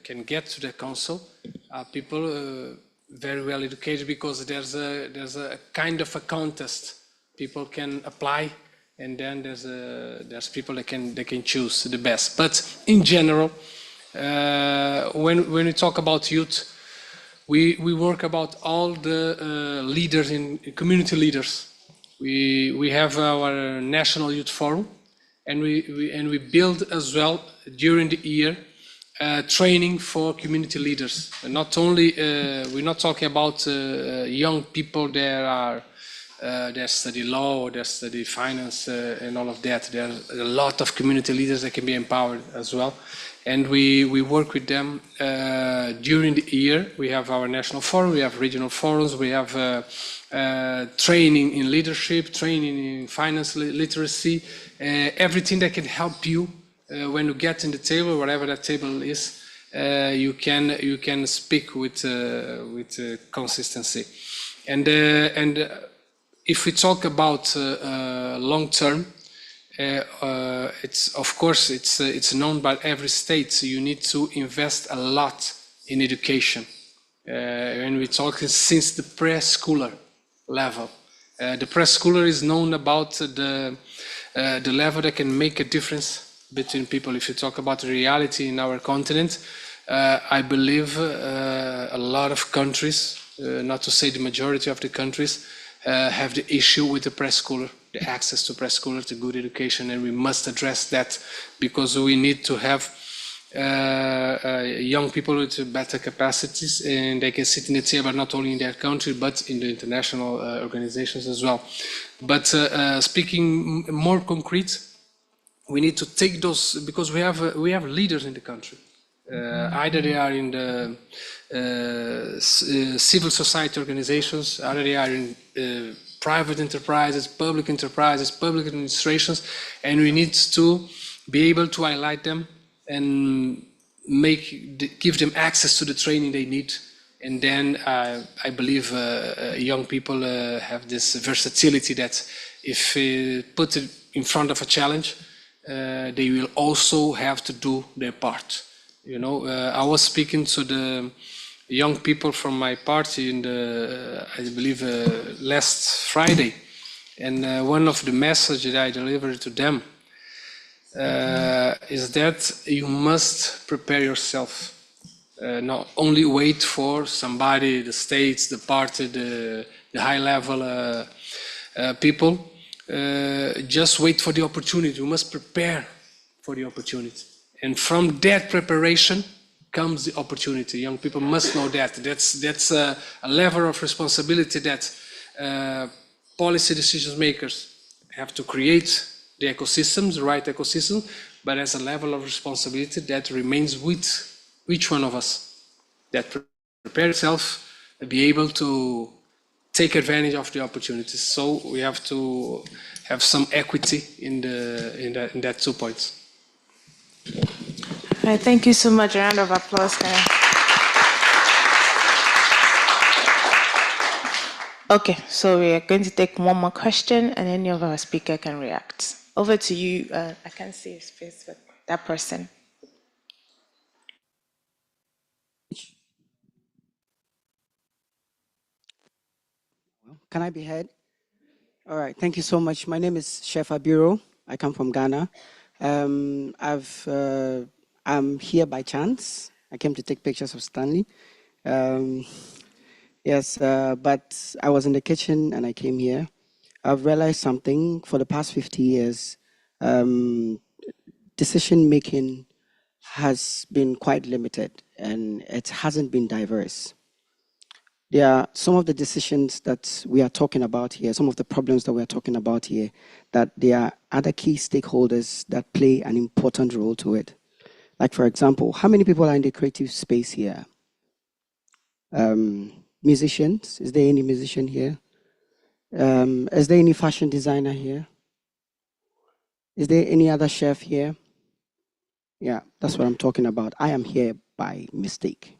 can get to the council are people very well educated, because there's a kind of a contest. People can apply, and then there's people that can choose the best. But in general, when we talk about youth, we work about all the leaders in community leaders. We have our National Youth Forum, and we build as well during the year training for community leaders. And not only we're not talking about young people that study law or that study finance and all of that. There are a lot of community leaders that can be empowered as well. And we work with them during the year. We have our national forum, we have regional forums, we have training in leadership, training in finance literacy, everything that can help you when you get in the table, whatever that table is, you can speak with consistency. And if we talk about long term, it's known by every state. So you need to invest a lot in education. When we talk since the preschooler level, the preschooler is known about the level that can make a difference between people. If you talk about the reality in our continent, I believe a lot of countries, not to say the majority of the countries, have the issue with the preschooler, the access to preschooler, to good education, and we must address that, because we need to have young people with better capacities, and they can sit in the table not only in their country but in the international organizations as well. But speaking more concrete, we need to take those, because we have leaders in the country. Either they are in the civil society organizations, either they are in private enterprises, public administrations, and we need to be able to highlight them and give them access to the training they need. And then I believe young people have this versatility that if put it in front of a challenge, they will also have to do their part. You know, I was speaking to the young people from my party in I believe last Friday, and one of the messages that I delivered to them is that you must prepare yourself. Not only wait for somebody, the states, the party, the high level people, just wait for the opportunity. You must prepare for the opportunity. And from that preparation comes the opportunity. Young people must know that. That's a level of responsibility that policy decision makers have to create the ecosystems, the right ecosystem, but as a level of responsibility that remains with each one of us. That prepare itself and be able to take advantage of the opportunities. So we have to have some equity in that 2 points. All right, thank you so much. A round of applause, guys. Okay, so we are going to take one more question and any of our speaker can react. Over to you. I can't see his face, but that person. Can I be heard? All right, thank you so much. My name is Chef Abiro. I come from Ghana. I'm here by chance. I came to take pictures of Stanley. Um, yes, but I was in the kitchen and I came here. I've realized something for the past 50 years. Um, decision making has been quite limited and it hasn't been diverse. There are some of the decisions that we are talking about here, some of the problems that we are talking about here, that there are other key stakeholders that play an important role to it. Like, for example, how many people are in the creative space here? Musicians? Is there any musician here? Is there any fashion designer here? Is there any other chef here? Yeah, that's what I'm talking about. I am here by mistake.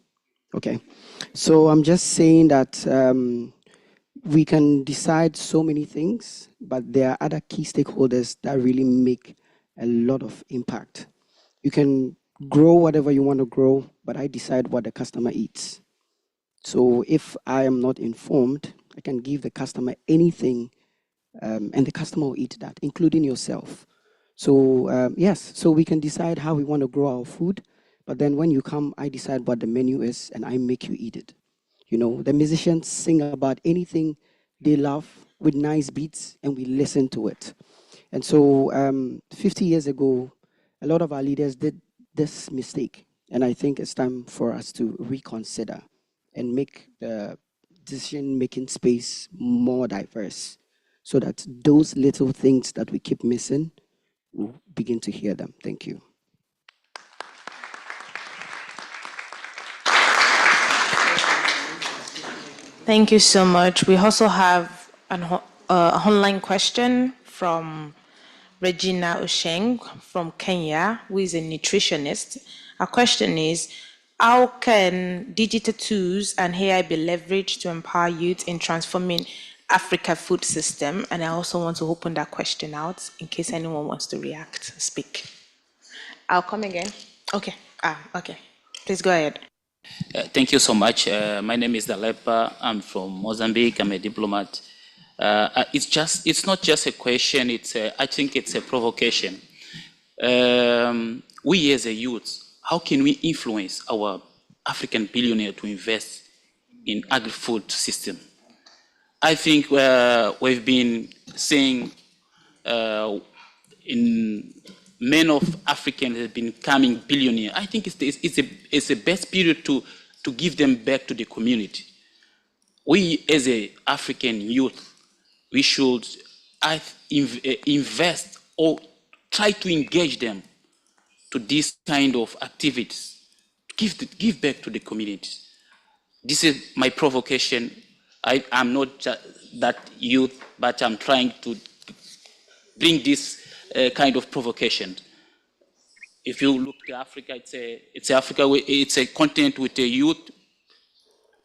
Okay. So I'm just saying that we can decide so many things, but there are other key stakeholders that really make a lot of impact. You can grow whatever you want to grow, but I decide what the customer eats. So if I am not informed, I can give the customer anything, and the customer will eat that, including yourself. So yes, so we can decide how we want to grow our food, but then when you come, I decide what the menu is, and I make you eat it. You know, the musicians sing about anything they love with nice beats, and we listen to it. And so 50 years ago, a lot of our leaders did this mistake. And I think it's time for us to reconsider and make the decision making space more diverse so that those little things that we keep missing, we'll begin to hear them. Thank you. Thank you so much. We also have an online question from Regina Osheng from Kenya, who is a nutritionist. Our question is, how can digital tools and AI be leveraged to empower youth in transforming Africa food system? And I also want to open that question out in case anyone wants to react, speak. I'll come again. Okay. Okay. Please go ahead. Thank you so much. My name is Dalepa. I'm from Mozambique. I'm a diplomat. It's not just a question. I think it's a provocation. We as a youth, how can we influence our African billionaire to invest in agri-food system? I think we've been saying in many of Africans have been becoming billionaire. I think it's the best period to give them back to the community. We as a African youth, we should invest or try to engage them to this kind of activities, give back to the community. This is my provocation. I'm not that youth, but I'm trying to bring this kind of provocation. If you look at Africa, it's a continent with a youth,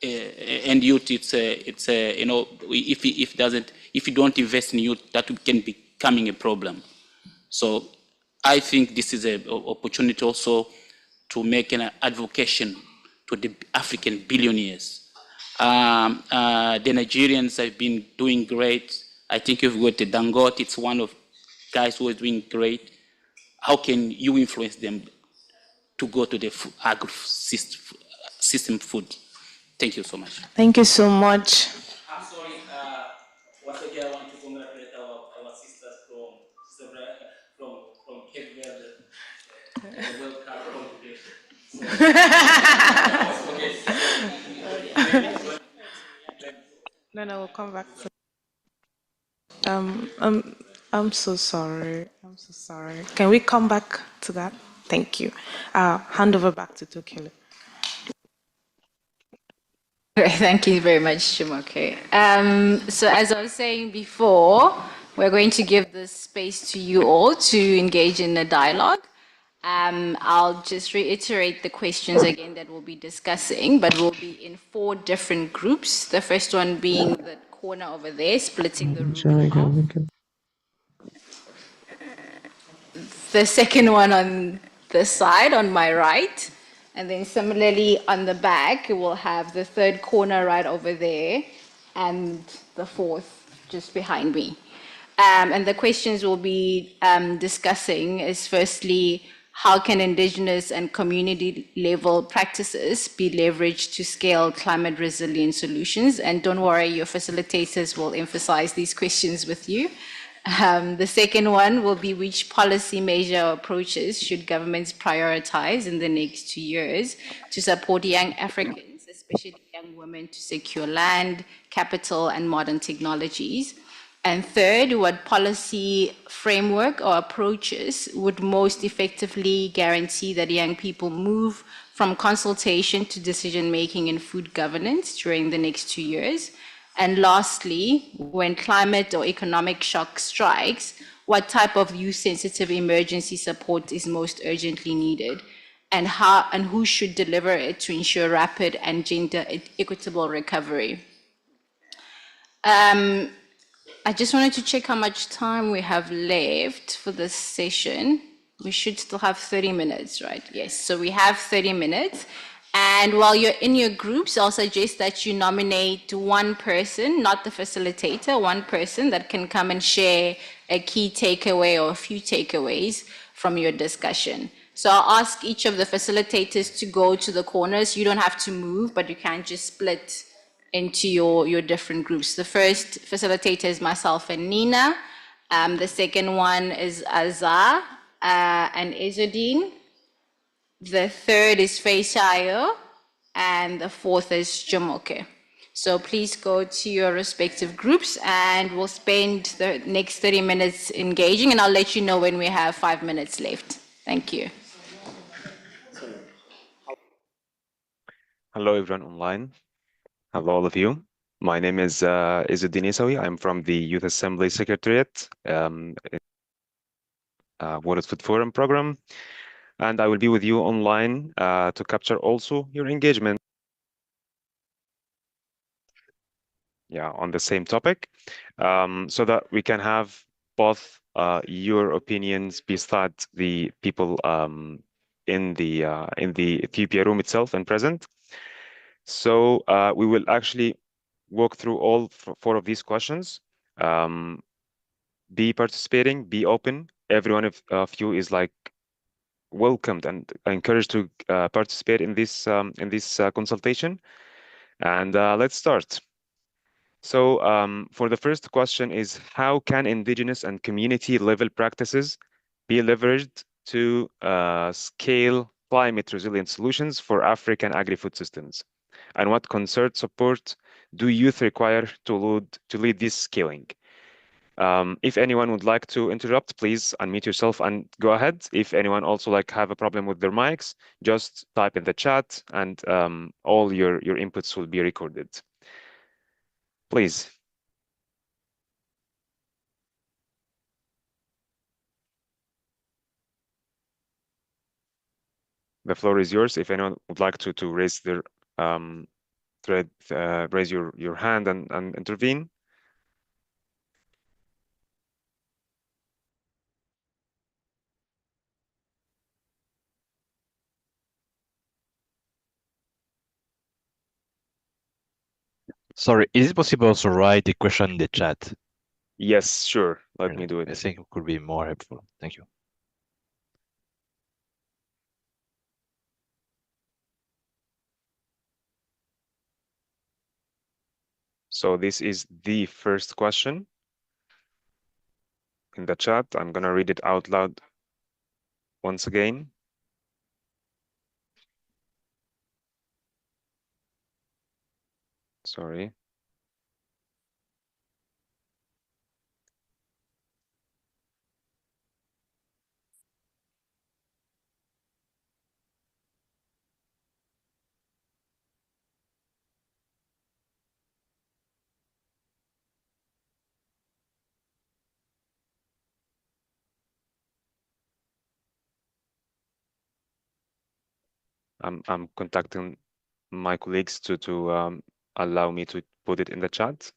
and youth. You know, if you don't invest in youth, that can be becoming a problem. So I think this is an opportunity also to make an advocacy to the African billionaires. The Nigerians have been doing great. I think you've got the Dangote. It's one of guys who is doing great. How can you influence them to go to the agri-system food? Thank you so much. Thank you so much. I'm sorry. Once again, I want to congratulate our sisters from Cape Verde. Welcome No, we'll come back to. I'm so sorry. I'm so sorry. Can we come back to that? Thank you. Hand over back to Tokyo. Great, thank you very much, Jumoke. So as I was saying before, we're going to give this space to you all to engage in a dialogue. I'll just reiterate the questions again that we'll be discussing, but we'll be in 4 different groups. The first one being the corner over there, splitting the room in half. The second one on the side on my right. And then similarly on the back, we'll have the third corner right over there and the fourth just behind me. And the questions we'll be discussing is firstly, how can Indigenous and community level practices be leveraged to scale climate resilient solutions? And don't worry, your facilitators will emphasize these questions with you. The second one will be which policy measure or approaches should governments prioritize in the next 2 years to support young Africans, especially young women, to secure land, capital, and modern technologies. And third, what policy framework or approaches would most effectively guarantee that young people move from consultation to decision-making in food governance during the next 2 years? And lastly, when climate or economic shock strikes, what type of youth-sensitive emergency support is most urgently needed? And how and who should deliver it to ensure rapid and gender equitable recovery? I just wanted to check how much time we have left for this session. We should still have 30 minutes, right? Yes, so we have 30 minutes. And while you're in your groups, I'll suggest that you nominate one person, not the facilitator, one person that can come and share a key takeaway or a few takeaways from your discussion. So I'll ask each of the facilitators to go to the corners. You don't have to move, but you can just split into your different groups. The first facilitator is myself and Nina. The second one is Azar and Izudin. The third is Faishayo, and the fourth is Jamoke. So please go to your respective groups and we'll spend the next 30 minutes engaging, and I'll let you know when we have 5 minutes left. Thank you. Hello, everyone online. Hello, all of you. My name is Izzuddin Isawi. I'm from the Youth Assembly Secretariat, World Food Forum program, and I will be with you online to capture also your engagement. Yeah, on the same topic, so that we can have both your opinions beside the people in the Ethiopia room itself and present. So we will actually walk through all four of these questions. Be participating, be open. Every one of you is like welcomed and encouraged to participate in this consultation. And let's start. So for the first question is, how can Indigenous and community level practices be leveraged to scale climate resilient solutions for African agri-food systems? And what concert support do youth require to lead this scaling? If anyone would like to interrupt, please unmute yourself and go ahead. If anyone also have a problem with their mics, just type in the chat and all your inputs will be recorded. Please. The floor is yours. If anyone would like to raise their raise your hand and intervene. Sorry, is it possible to write the question in the chat? Yes, sure. Let me do it. I think it could be more helpful. Thank you. So this is the first question in the chat. I'm going to read it out loud once again. Sorry. I'm contacting my colleagues to allow me to put it in the chat.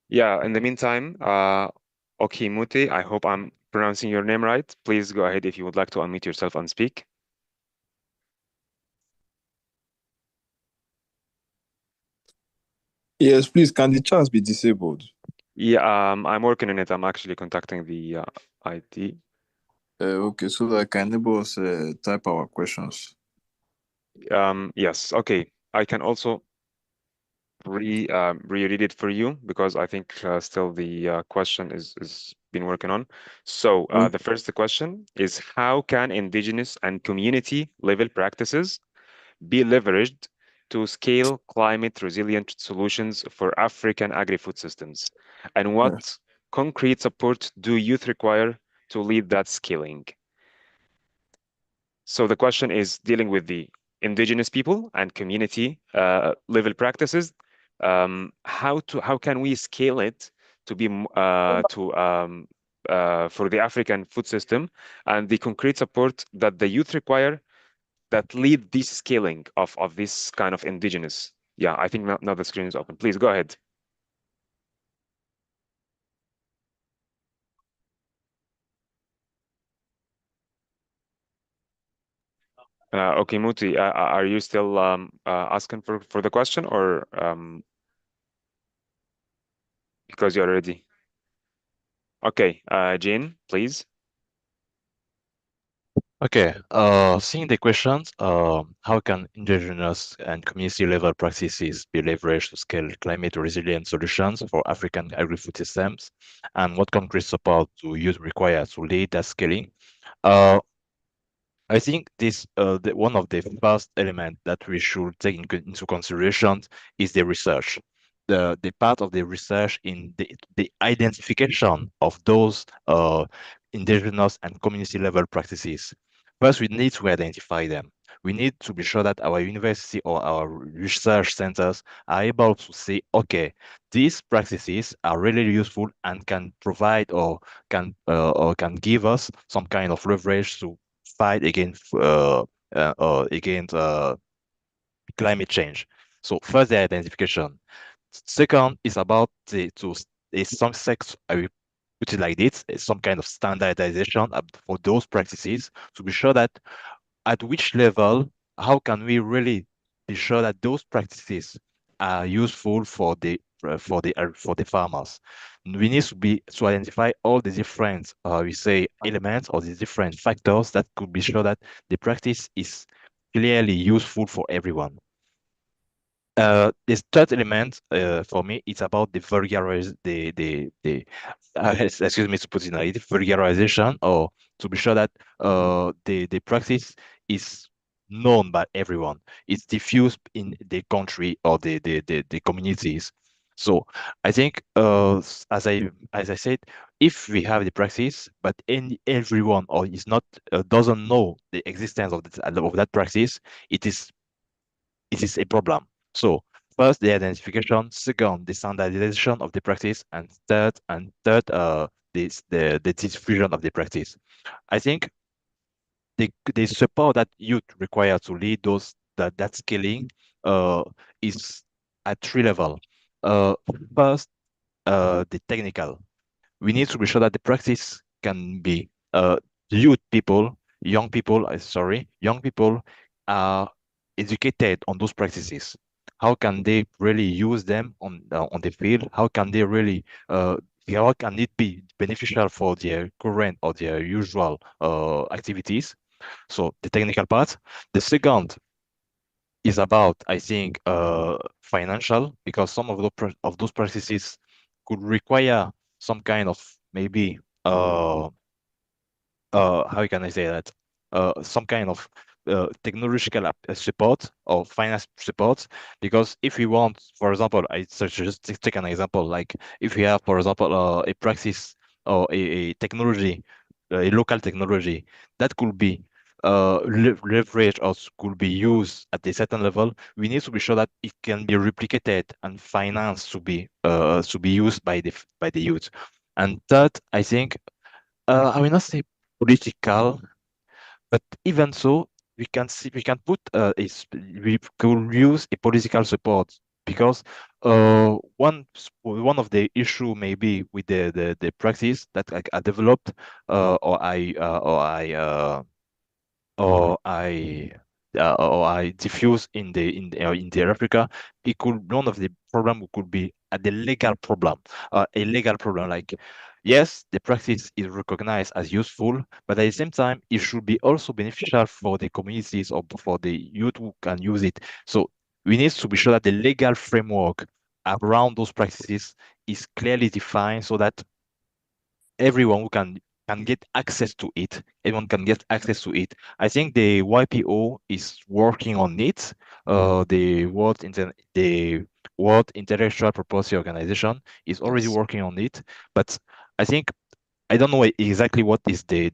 Yeah, in the meantime, Okimuti, I hope I'm pronouncing your name right. Please go ahead if you would like to unmute yourself and speak. Yes, please, can the chance be disabled? Yeah, I'm working on it. I'm actually contacting the IT. Okay, so that can enable us type our questions. Yes, okay. I can also reread it for you because I think still the question is being working on. So the first question is, how can indigenous and community level practices be leveraged to scale climate resilient solutions for African agri-food systems? And what concrete support do youth require to lead that scaling? So the question is dealing with the indigenous people and community level practices. How can we scale it to be for the African food system, and the concrete support that the youth require that lead this scaling of this kind of indigenous? Yeah, I think now the screen is open. Please go ahead. Okay, Muti, are you still asking for the question, or because you're ready? Okay, Jane, please. Okay, seeing the questions, how can indigenous and community level practices be leveraged to scale climate resilient solutions for African agri-food systems? And what concrete support do youth require to lead that scaling? I think one of the first elements that we should take into consideration is the research. The part of the research in the identification of those indigenous and community level practices. First, we need to identify them. We need to be sure that our university or our research centers are able to say, okay, these practices are really useful and can provide or can give us some kind of leverage to fight against climate change. So first, the identification. Second is about some sex. I will put it like this: some kind of standardization for those practices to be sure that at which level, how can we really be sure that those practices are useful for the farmers? We need to identify all the different we say elements or the different factors that could be sure that the practice is clearly useful for everyone. This third element for me, it's about the excuse me to put it like this, vulgarization, or to be sure that the practice is known by everyone. It's diffused in the country or the communities. So I think as I said, if we have the practice, but everyone or is not doesn't know the existence of that practice, it is a problem. So first, the identification. Second, the standardization of the practice, and third, the diffusion of the practice. I think the support that youth require to lead that scaling is at three level. First, the technical. We need to be sure that the practice can be youth people, young people are educated on those practices. How can they really use them on the field? How can it be beneficial for their current or their usual activities? So the technical part. The second is about, I think, financial, because some of those practices could require some kind of maybe how can I say that? Some kind of technological support or finance support. Because if we want, for example, just take an example, like if we have, for example, a practice or a technology, a local technology that could be leveraged or could be used at a certain level, we need to be sure that it can be replicated and financed to be used by the youth. And third, I think I will not say political, but even so, we can put we could use a political support, because one of the issue maybe with the practice that I developed or I diffuse in the Africa, it could one of the problem could be the legal problem, a legal problem. Like, yes, the practice is recognized as useful, but at the same time, it should be also beneficial for the communities or for the youth who can use it. So we need to be sure that the legal framework around those practices is clearly defined so that everyone who can get access to it. Everyone can get access to it. I think the YPO is working on it. The World Intellectual Property Organization is already Yes. working on it. But I think I don't know exactly what is the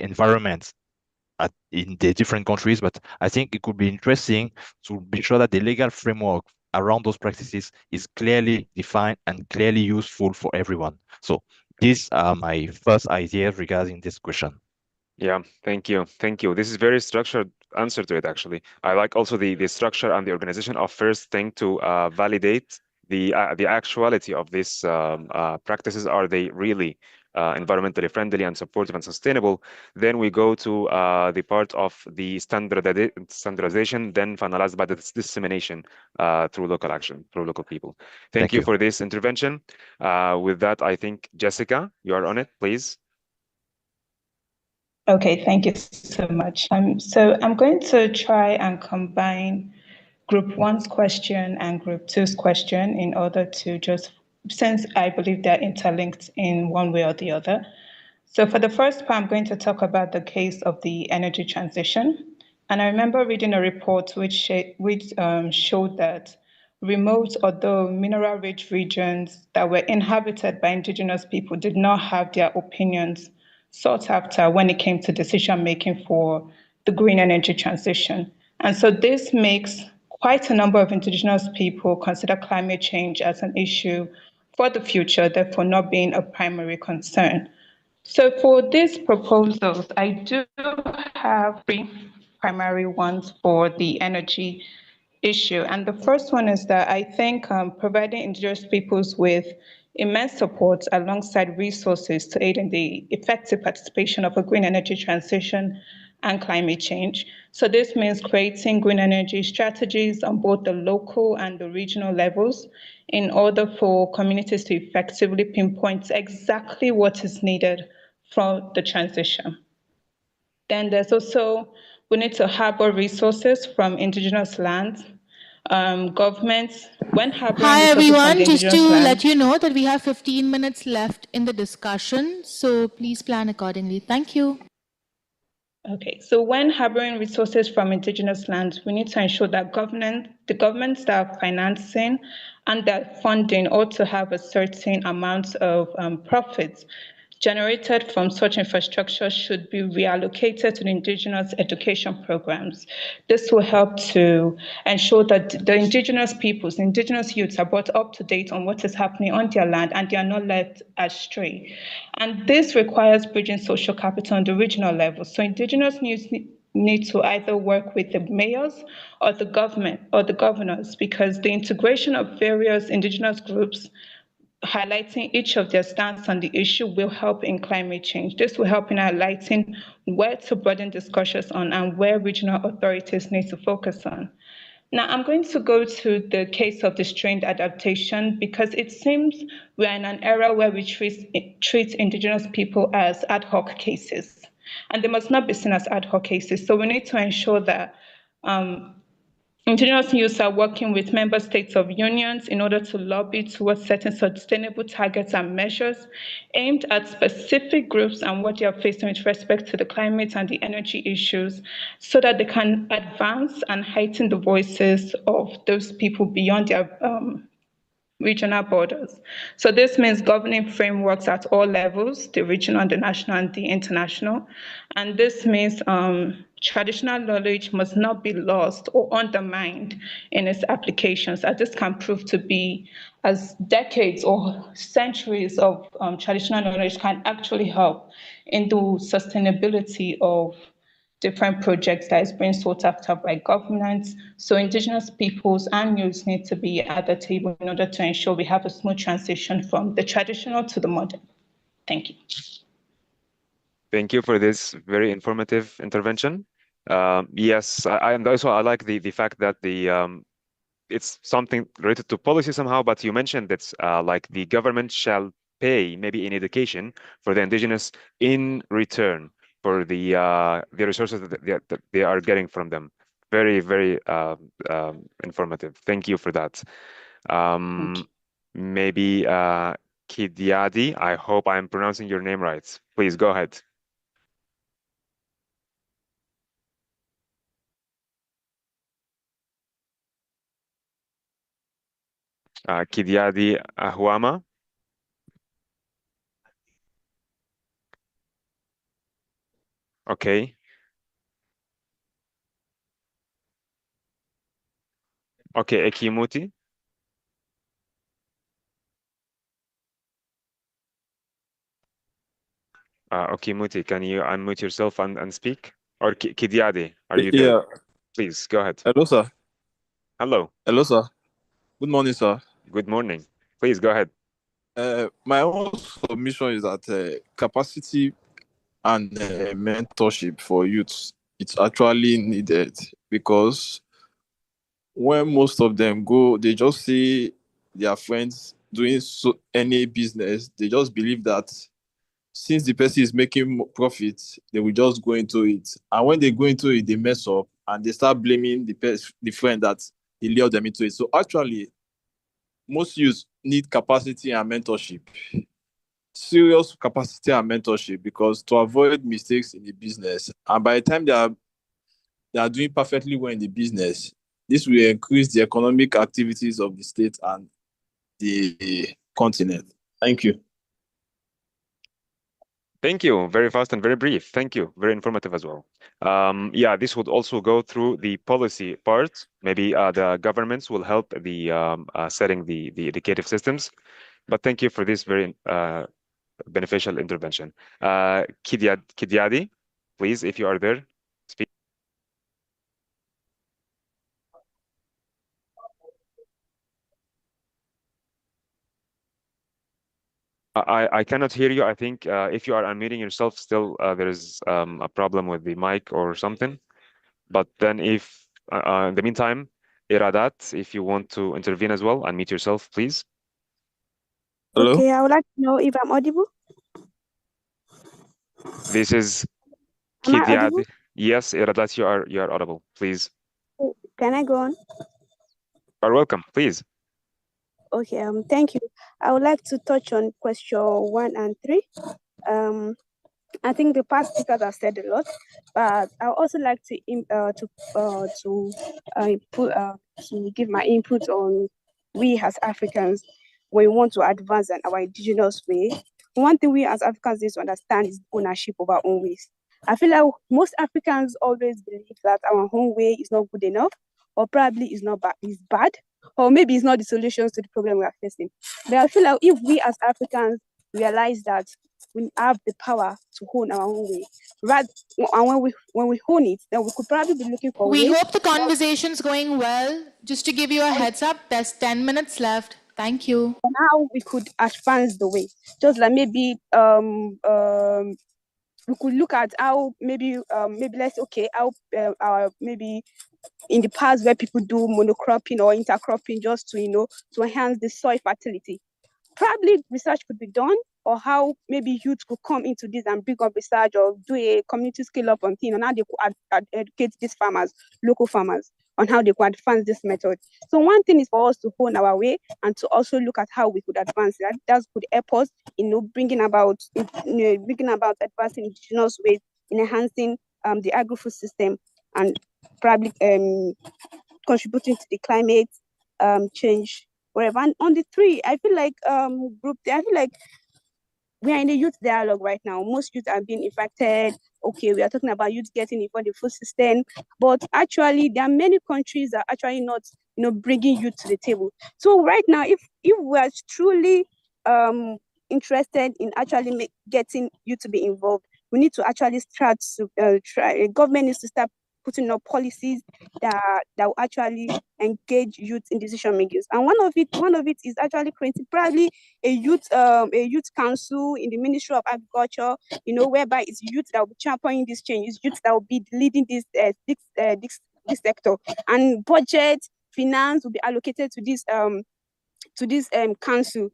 environment in the different countries, but I think it could be interesting to be sure that the legal framework around those practices is clearly defined and clearly useful for everyone. So these are my first ideas regarding this question. Yeah, thank you. Thank you. This is very structured answer to it, actually. I like also the structure and the organization of first thing to validate the actuality of these practices. Are they really environmentally friendly and supportive and sustainable? Then we go to the part of the standardization, then finalized by the dissemination through local action, through local people. Thank Thank you you. for this intervention. With that, I think, Jessica, you are on it, please. Okay, thank you so much. So I'm going to try and combine Group 1's question and Group 2's question in order to just, since I believe they're interlinked in one way or the other. So for the first part, I'm going to talk about the case of the energy transition. And I remember reading a report which showed that remote, although mineral-rich regions that were inhabited by indigenous people did not have their opinions sought after when it came to decision making for the green energy transition. And so this makes quite a number of indigenous people consider climate change as an issue for the future, therefore not being a primary concern. So for these proposals, I do have three primary ones for the energy issue. And the first one is that I think providing indigenous peoples with immense support alongside resources to aid in the effective participation of a green energy transition and climate change. So this means creating green energy strategies on both the local and the regional levels in order for communities to effectively pinpoint exactly what is needed for the transition. Then there's also, we need to harbor resources from indigenous lands. Governments, when harboring Hi, resources from the everyone. Just to indigenous let lands, you know that we have 15 minutes left in the discussion, so please plan accordingly. Thank you. okay, so when harboring resources from indigenous lands, we need to ensure that the governments that are financing and that funding ought to have a certain amount of profits generated from such infrastructure should be reallocated to the indigenous education programs. This will help to ensure that the indigenous peoples, indigenous youths are brought up to date on what is happening on their land and they are not led astray. And this requires bridging social capital on the regional level. So indigenous youths need to either work with the mayors or the government or the governors because the integration of various indigenous groups highlighting each of their stance on the issue will help in climate change. This will help in highlighting where to broaden discussions on and where regional authorities need to focus on. Now, I'm going to go to the case of the strained adaptation because it seems we're in an era where we treat indigenous people as ad hoc cases, and they must not be seen as ad hoc cases. So we need to ensure that indigenous youths are working with member states of unions in order to lobby towards setting sustainable targets and measures aimed at specific groups and what they are facing with respect to the climate and the energy issues so that they can advance and heighten the voices of those people beyond their regional borders. So this means governing frameworks at all levels, the regional, the national, and the international. And this means traditional knowledge must not be lost or undermined in its applications, as this can prove to be as decades or centuries of traditional knowledge can actually help in the sustainability of different projects that is being sought after by governments. So Indigenous peoples and youths need to be at the table in order to ensure we have a smooth transition from the traditional to the modern. Thank you. Thank you for this very informative intervention. Yes, and also I like the fact that it's something related to policy somehow, but you mentioned that like the government shall pay maybe in education for the indigenous in return for the resources that they are getting from them. Very, very informative. Thank you for that. Maybe Kidiadi, I hope I'm pronouncing your name right. Please go ahead. Kidiadi Ahuama. Okay. Okay, Ekimuti. Okimuti, can you unmute yourself and speak? Or Kidiade, are you there? Yeah. Please, go ahead. Hello, sir. Hello. Hello, sir. Good morning, sir. Good morning. Please, go ahead. My own submission is that capacity and mentorship for youths, it's actually needed because when most of them go, they just see their friends doing any business, they just believe that since the person is making profit, they will just go into it. And when they go into it, they mess up and they start blaming the friend that he lured them into it. So actually, most youths need capacity and mentorship, serious capacity and mentorship, because to avoid mistakes in the business, and by the time they are doing perfectly well in the business, this will increase the economic activities of the state and the continent. Thank you. Thank you. Very fast and very brief. Thank you. Very informative as well. Yeah, this would also go through the policy part. Maybe the governments will help the setting the educative systems. But thank you for this very beneficial intervention. Kidiadi, please, if you are there, speak. I cannot hear you. I think if you are unmuting yourself, still there is a problem with the mic or something. But then if, in the meantime, Iradat, if you want to intervene as well, unmute yourself, please. Hello? Okay, I would like to know if I'm audible. This is Am I audible? Kidiadi. Yes, Iradat, you are audible. Please. Can I go on? You are welcome, please. Okay, thank you. I would like to touch on question 1 and 3. I think the past speakers have said a lot, but I would also like to give my input on we as Africans, when we want to advance in our indigenous way. One thing we as Africans need to understand is ownership of our own ways. I feel like most Africans always believe that our own way is not good enough, or probably is not bad, is bad, or maybe it's not the solutions to the problem we are facing. But I feel like if we as Africans realize that we have the power to own our own way, right? And when we own it, then we could probably be looking for We ways. hope the conversation's going well. Just to give you a heads up, there's 10 minutes left. Thank you. And how we could advance the way, just like maybe we could look at how maybe let's how maybe in the past where people do monocropping or intercropping just to to enhance the soil fertility. Probably research could be done, or how maybe youth could come into this and bring up research or do a community scale up on thing on how they could educate these farmers, local farmers, on how they could advance this method. So one thing is for us to hone our way and to also look at how we could advance that. That could help us, bringing about advancing indigenous ways in enhancing the agri-food system and probably contributing to the climate change wherever. And on the 3, I feel like we are in the youth dialogue right now. Most youth are being impacted. Okay, we are talking about youth getting involved in the food system, but actually there are many countries that are actually not, bringing youth to the table. So right now, if we are truly interested in actually getting youth to be involved, we need to actually start to government needs to start putting up policies that will actually engage youth in decision making. And one of it is actually creating probably a youth council in the Ministry of Agriculture, whereby it's youth that will be championing this change, it's youth that will be leading this sector, and budget finance will be allocated to this council.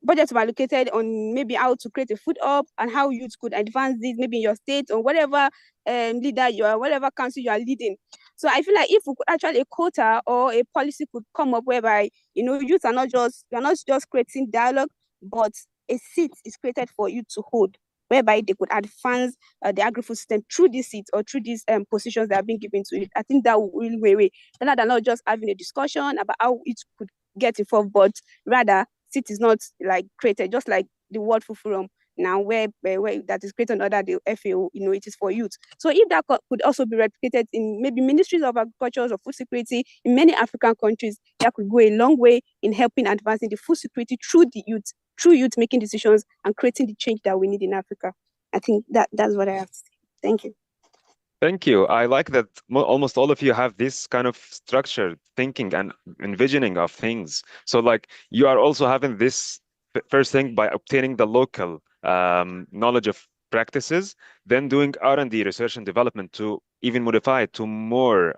Budgets were allocated on maybe how to create a food hub and how youth could advance this, maybe in your state or whatever leader you are, whatever council you are leading. So I feel like if we could actually a quota or a policy could come up whereby youth are not just creating dialogue, but a seat is created for youth to hold, whereby they could advance the agri-food system through these seats or through these positions that are being given to it. I think that will really way rather than not just having a discussion about how it could get involved, but rather seat is not like created, just like the World Food Forum now, where that is created under the FAO, it is for youth. So if that could also be replicated in maybe ministries of agriculture or food security in many African countries, that could go a long way in helping advancing the food security through youth making decisions and creating the change that we need in Africa. I think that's what I have to say. Thank you. Thank you. I like that almost all of you have this kind of structured thinking and envisioning of things. So like you are also having this first thing by obtaining the local knowledge of practices, then doing R&D, research and development, to even modify it to more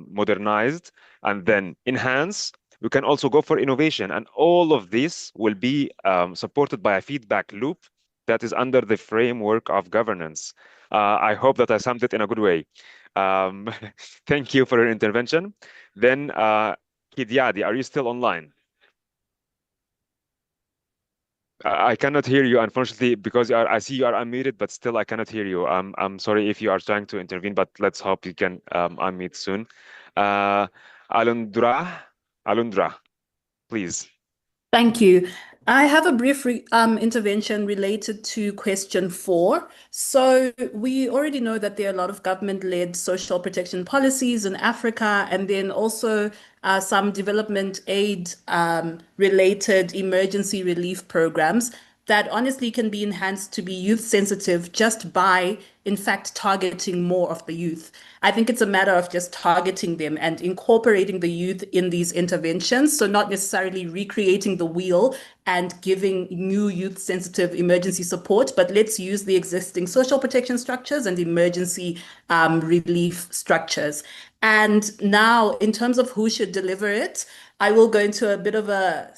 modernized and then enhance. We can also go for innovation, and all of this will be supported by a feedback loop that is under the framework of governance. I hope that I summed it in a good way. Thank you for your intervention. Then, Kidyadi, are you still online? I cannot hear you, unfortunately, because I see you are unmuted, but still I cannot hear you. I'm sorry if you are trying to intervene, but let's hope you can unmute soon. Alundra, please. Thank you. I have a brief intervention related to question 4. So we already know that there are a lot of government-led social protection policies in Africa, and then also some development aid related emergency relief programs that honestly can be enhanced to be youth sensitive just by, in fact, targeting more of the youth. I think it's a matter of just targeting them and incorporating the youth in these interventions. So not necessarily recreating the wheel and giving new youth sensitive emergency support, but let's use the existing social protection structures and emergency relief structures. And now, in terms of who should deliver it, I will go into a bit of a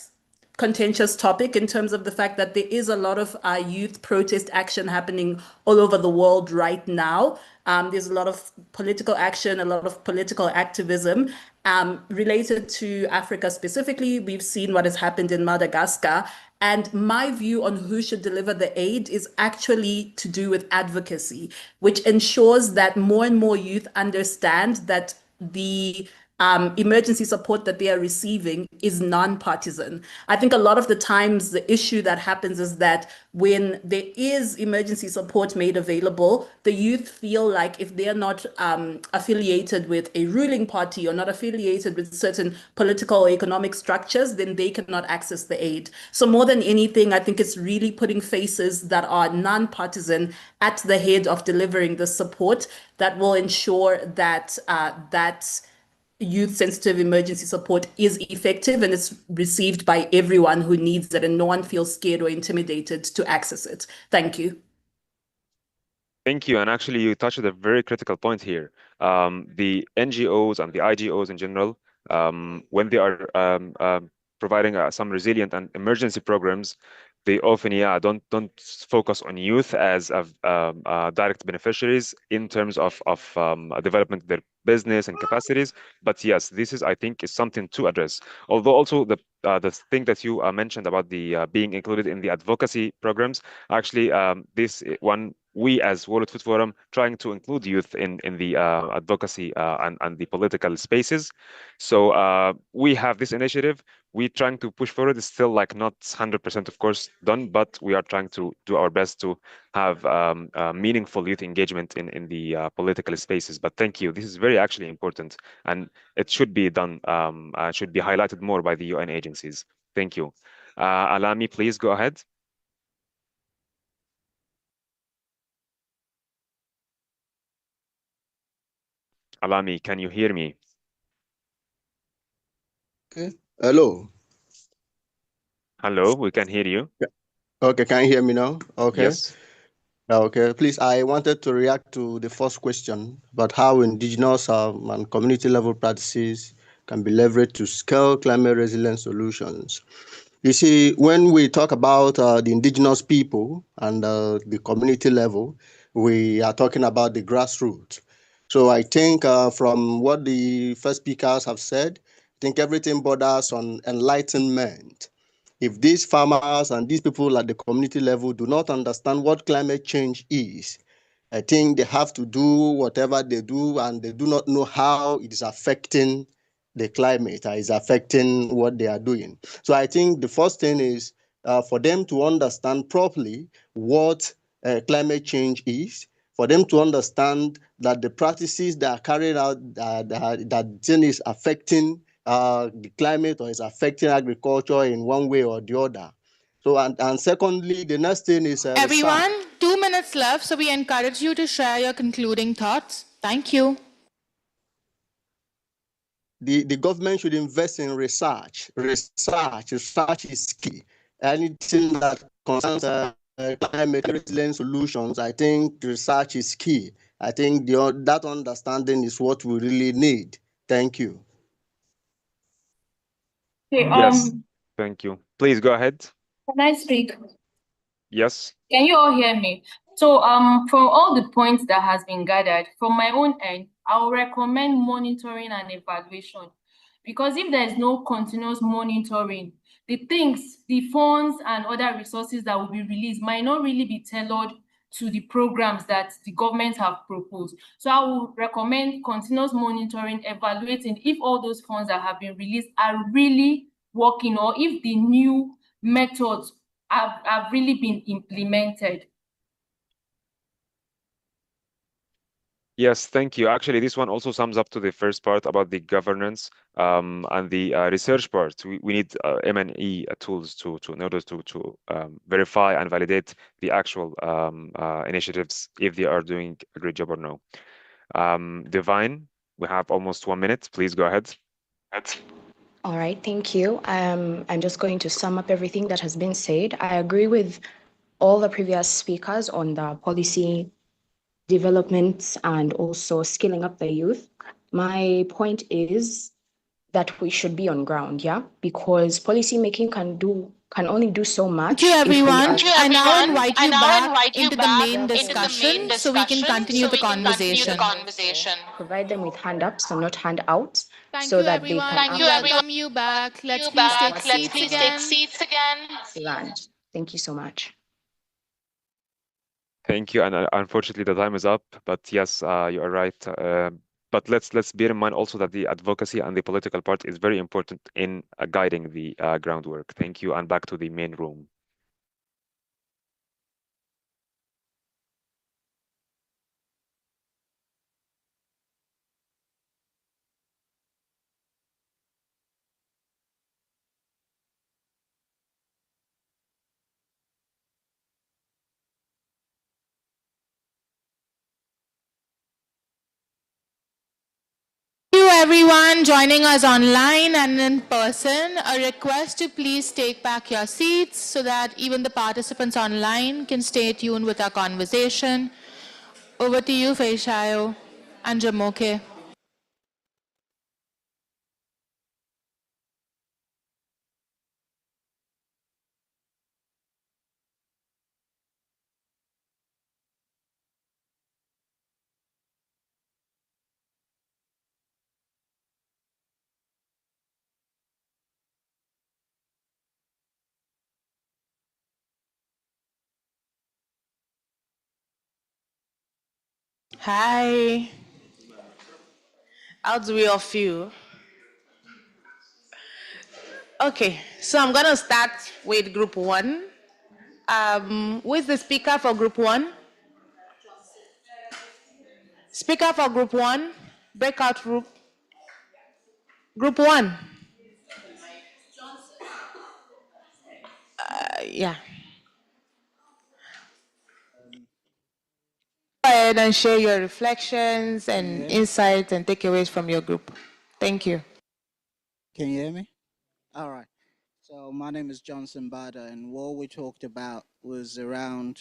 contentious topic in terms of the fact that there is a lot of youth protest action happening all over the world right now. There's a lot of political action, a lot of political activism related to Africa specifically. We've seen what has happened in Madagascar. And my view on who should deliver the aid is actually to do with advocacy, which ensures that more and more youth understand that the emergency support that they are receiving is non-partisan. I think a lot of the times the issue that happens is that when there is emergency support made available, the youth feel like if they're not affiliated with a ruling party or not affiliated with certain political or economic structures, then they cannot access the aid. So more than anything, I think it's really putting faces that are non-partisan at the head of delivering the support that will ensure that youth-sensitive emergency support is effective and it's received by everyone who needs it and no one feels scared or intimidated to access it. Thank you. Thank you. And actually, you touched a very critical point here. The NGOs and the IGOs in general, when they are providing some resilient and emergency programs, they often, don't focus on youth as direct beneficiaries in terms of development of their business and capacities. But yes, this is, I think, is something to address. Although also the thing that you mentioned about the being included in the advocacy programs, actually, this one, we as World Food Forum trying to include youth in the advocacy and the political spaces. So we have this initiative. We're trying to push forward. It's still like not 100%, of course, done, but we are trying to do our best to have meaningful youth engagement in the political spaces. But thank you. This is very actually important, and it should be done, should be highlighted more by the UN agencies. Thank you. Alami, please go ahead. Alami, can you hear me? Okay. Hello. Hello, we can hear you. Okay, can you hear me now? Okay. Yes. Okay, please, I wanted to react to the first question about how indigenous and community level practices can be leveraged to scale climate resilient solutions. You see, when we talk about the indigenous people and the community level, we are talking about the grassroots. So I think from what the first speakers have said, I think everything borders on enlightenment. If these farmers and these people at the community level do not understand what climate change is, I think they have to do whatever they do and they do not know how it is affecting the climate or is affecting what they are doing. So I think the first thing is for them to understand properly what climate change is, for them to understand that the practices that are carried out that thing is affecting the climate or is affecting agriculture in one way or the other. So and secondly, the next thing is research. Everyone, 2 minutes left, so we encourage you to share your concluding thoughts. Thank you. The government should invest in research. Research is key. Anything that concerns climate resilient solutions, I think research is key. I think that understanding is what we really need. Thank you. Okay, Yes, thank you. Please go ahead. can I speak? Yes. Can you all hear me? So, from all the points that has been gathered, from my own end, I will recommend monitoring and evaluation. Because if there is no continuous monitoring, the things, the funds and other resources that will be released might not really be tailored to the programs that the government have proposed. So I will recommend continuous monitoring, evaluating if all those funds that have been released are really working or if the new methods have really been implemented. Yes, thank you. Actually, this one also sums up to the first part about the governance and the research part. We need M&E tools to in order to verify and validate the actual initiatives if they are doing a great job or no. Divine, we have almost 1 minute. Please go ahead. All right, thank you. I'm just going to sum up everything that has been said. I agree with all the previous speakers on the policy developments and also skilling up the youth. My point is that we should be on ground, yeah? Because policy making can only do so much. Thank you, everyone. Thank you, I now everyone. invite I you now back invite you into the back main into the main discussion so we can discussion continue so the we can continue the conversation. conversation. Provide them with hand-ups and not handouts Thank so you, that they can everyone. We welcome you back. Let's please take Let's seats please take again. seats again. Thank you so much. Thank you. And unfortunately, the time is up. But yes, you are right. But let's bear in mind also that the advocacy and the political part is very important in guiding the groundwork. Thank you. And back to the main room. Thank you, everyone joining us online and in person. A request to please take back your seats so that even the participants online can stay tuned with our conversation. Over to you, Feishayo and Jamoke. Hi. How do we all feel? Okay, so I'm gonna start with group one. Who is the speaker for group one? Speaker for group one, breakout group. Group one. Yeah. ahead and share your reflections and insights and takeaways from your group. Thank you. Can you hear me? All right. So my name is Johnson Bada, and what we talked about was around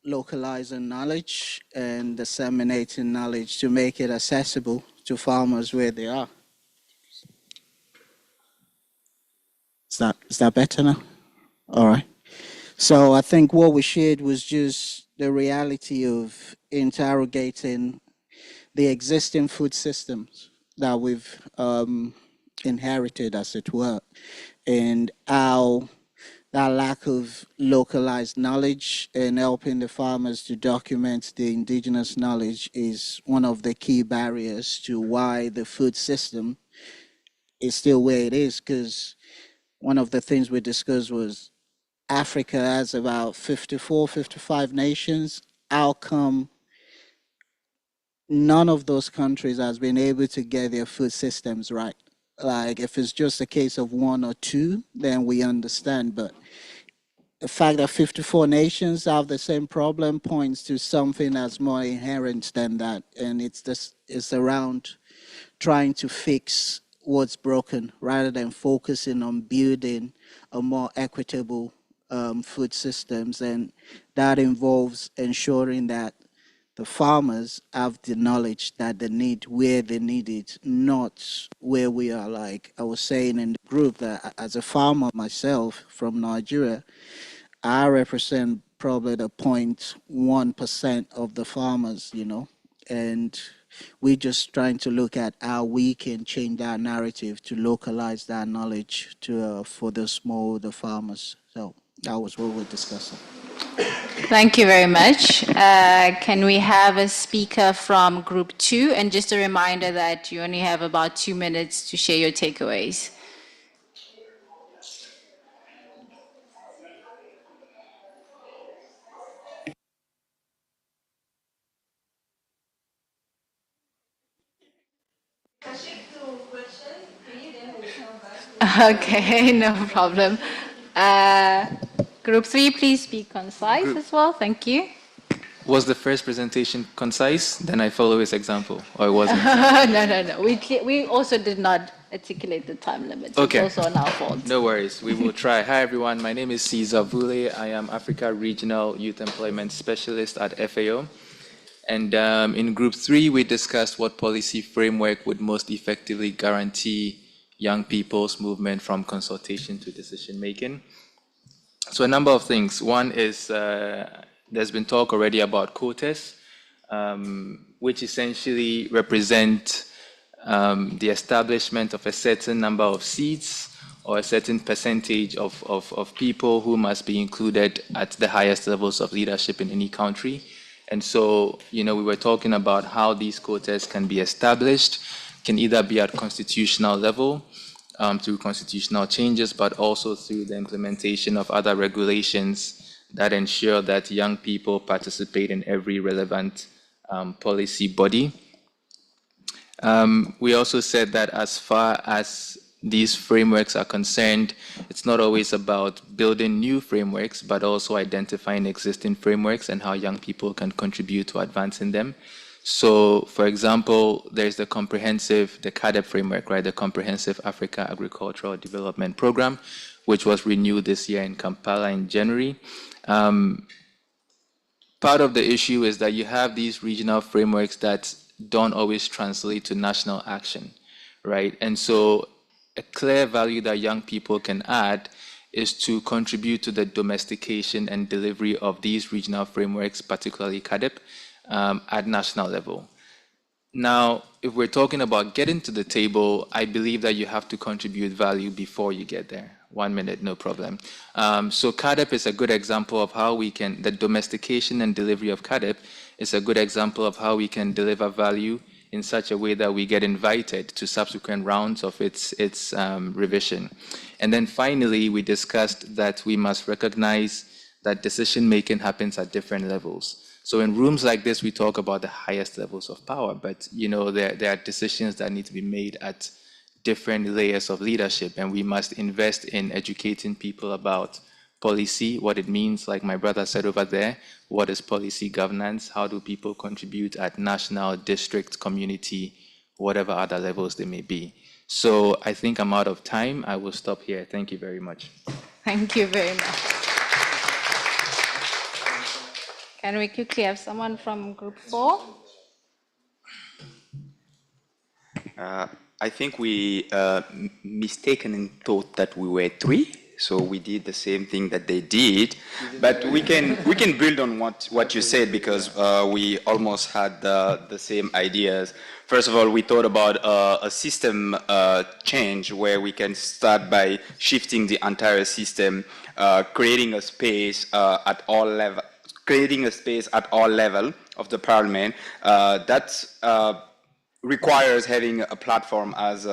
localizing knowledge and disseminating knowledge to make it accessible to farmers where they are. Is that better now? All right. So I think what we shared was just the reality of interrogating the existing food systems that we've inherited, as it were, and how that lack of localized knowledge and helping the farmers to document the indigenous knowledge is one of the key barriers to why the food system is still where it is. Because one of the things we discussed was Africa has about 54, 55 nations. How come none of those countries has been able to get their food systems right? Like, if it's just a case of one or two, then we understand. But the fact that 54 nations have the same problem points to something that's more inherent than that. And it's around trying to fix what's broken rather than focusing on building a more equitable food systems. And that involves ensuring that the farmers have the knowledge that they need where they need it, not where we are. Like I was saying in the group, that as a farmer myself from Nigeria, I represent probably the 0.1% of the farmers, and we're just trying to look at how we can change that narrative to localize that knowledge to for the farmers. So that was what we're discussing. Thank you very much. Can we have a speaker from group 2? And just a reminder that you only have about 2 minutes to share your takeaways. Okay, no problem. Group 3, please be concise as well. Thank you. Was the first presentation concise? Then I follow his example, or it wasn't? No. We also did not articulate the time limit. Okay. It's also on our fault. No worries. We will try. Hi, everyone. My name is Cesar Vule. I am Africa Regional Youth Employment Specialist at FAO. And in Group 3, we discussed what policy framework would most effectively guarantee young people's movement from consultation to decision making. So a number of things. One is there's been talk already about quotas, which essentially represent the establishment of a certain number of seats or a certain percentage of people who must be included at the highest levels of leadership in any country. And so, we were talking about how these quotas can be established, can either be at constitutional level, through constitutional changes, but also through the implementation of other regulations that ensure that young people participate in every relevant policy body. We also said that as far as these frameworks are concerned, it's not always about building new frameworks, but also identifying existing frameworks and how young people can contribute to advancing them. So, for example, there's the CADEP framework, right? The Comprehensive Africa Agricultural Development Program, which was renewed this year in Kampala in January. Part of the issue is that you have these regional frameworks that don't always translate to national action, right? And so a clear value that young people can add is to contribute to the domestication and delivery of these regional frameworks, particularly CADEP, at national level. Now, if we're talking about getting to the table, I believe that you have to contribute value before you get there. 1 minute, no problem. So CADEP is a good example of how we can, the domestication and delivery of CADEP is a good example of how we can deliver value in such a way that we get invited to subsequent rounds of its revision. And then finally, we discussed that we must recognize that decision-making happens at different levels. So in rooms like this, we talk about the highest levels of power, but there are decisions that need to be made at different layers of leadership, and we must invest in educating people about policy, what it means, like my brother said over there, what is policy governance, how do people contribute at national, district, community, whatever other levels they may be. So I think I'm out of time. I will stop here. Thank you very much. Thank you very much. Can we quickly have someone from group 4? I think we mistaken and thought that we were three, so we did the same thing that they did. But we can build on what you said, because we almost had the same ideas. First of all, we thought about a system change where we can start by shifting the entire system, creating a space at all level, of the parliament. That's requires having a platform, as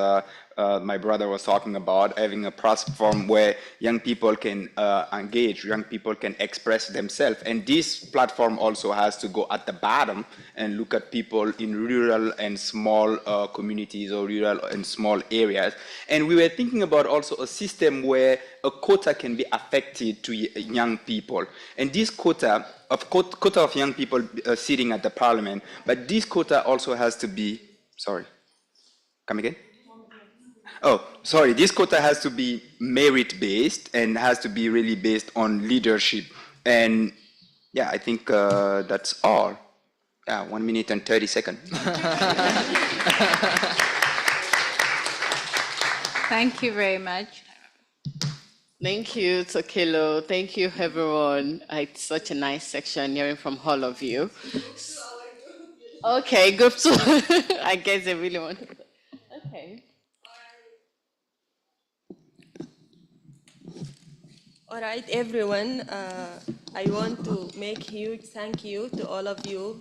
my brother was talking about, having a platform where young people can engage, young people can express themselves. And this platform also has to go at the bottom and look at people in rural and small communities, or rural and small areas. And we were thinking about also a system where a quota can be affected to young people. And this quota of young people sitting at the parliament, but this quota also has to be, sorry, come again? Oh, sorry, this quota has to be merit-based and has to be really based on leadership. And yeah, I think that's all. Yeah, 1 minute and 30 seconds. Thank you very much. Thank you, Tokelo. Thank you, everyone. It's such a nice section hearing from all of you. Okay, group 2. I guess they really want to. Okay. All right, everyone. I want to make huge thank you to all of you,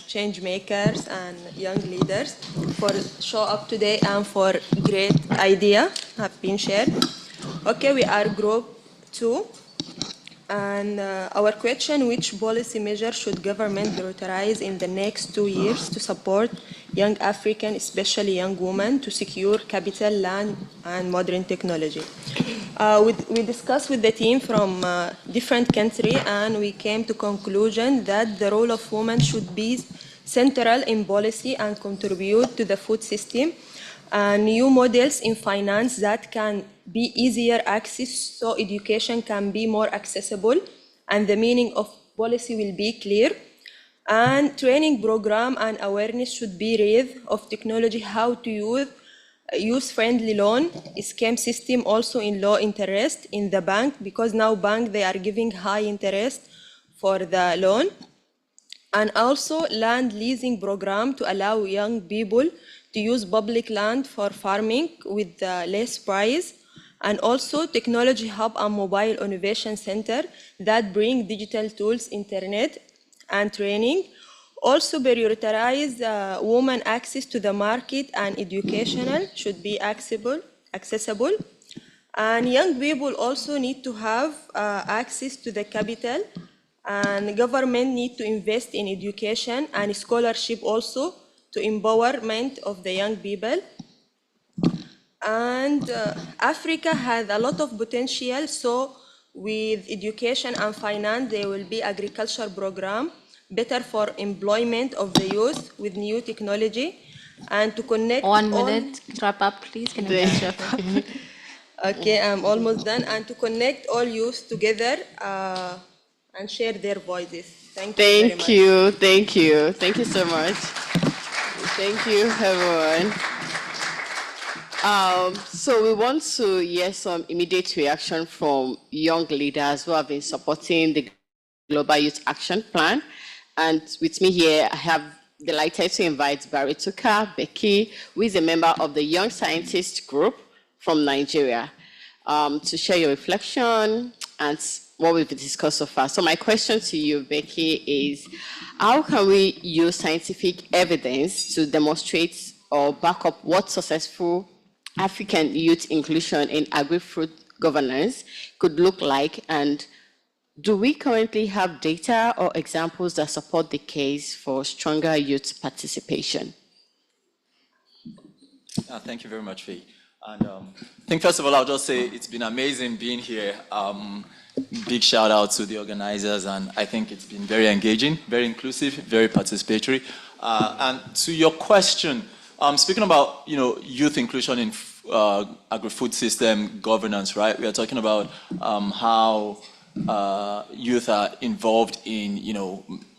change makers and young leaders, for show up today and for great idea have been shared. Okay, we are group 2, and our question: which policy measure should government prioritize in the next 2 years to support young African, especially young women, to secure capital, land, and modern technology? We discussed with the team from different countries, and we came to conclusion that the role of women should be central in policy and contribute to the food system. New models in finance that can be easier access, so education can be more accessible, and the meaning of policy will be clear. And training program and awareness should be raised of technology, how to use use-friendly loan scheme system, also in low interest in the bank, because now bank they are giving high interest for the loan. And also land leasing program to allow young people to use public land for farming with less price. And also technology hub and mobile innovation center that bring digital tools, internet, and training. Also prioritize women access to the market and educational should be accessible. And young people also need to have access to the capital, and government need to invest in education and scholarship also to empowerment of the young people. And Africa has a lot of potential, so with education and finance, there will be agriculture program, better for employment of the youth with new technology, and to connect 1 minute, wrap up, please. Can you please wrap up? Okay, I'm almost done. And to connect all youth together and share their voices. Thank you very much. Thank you so much. Thank you, everyone. So we want to hear some immediate reaction from young leaders who have been supporting the Global Youth Action Plan. And with me here, I have delighted to invite Barry Tuka Becky, who is a member of the Young Scientist Group from Nigeria, to share your reflection and what we've discussed so far. So my question to you, Becky, is how can we use scientific evidence to demonstrate or back up what successful African youth inclusion in agri-food governance could look like? And do we currently have data or examples that support the case for stronger youth participation? Thank you very much, Faye. And I think, first of all, I'll just say it's been amazing being here. big shout out to the organizers, and I think it's been very engaging, very inclusive, very participatory. And to your question, speaking about youth inclusion in agri-food system governance, right? We are talking about how youth are involved in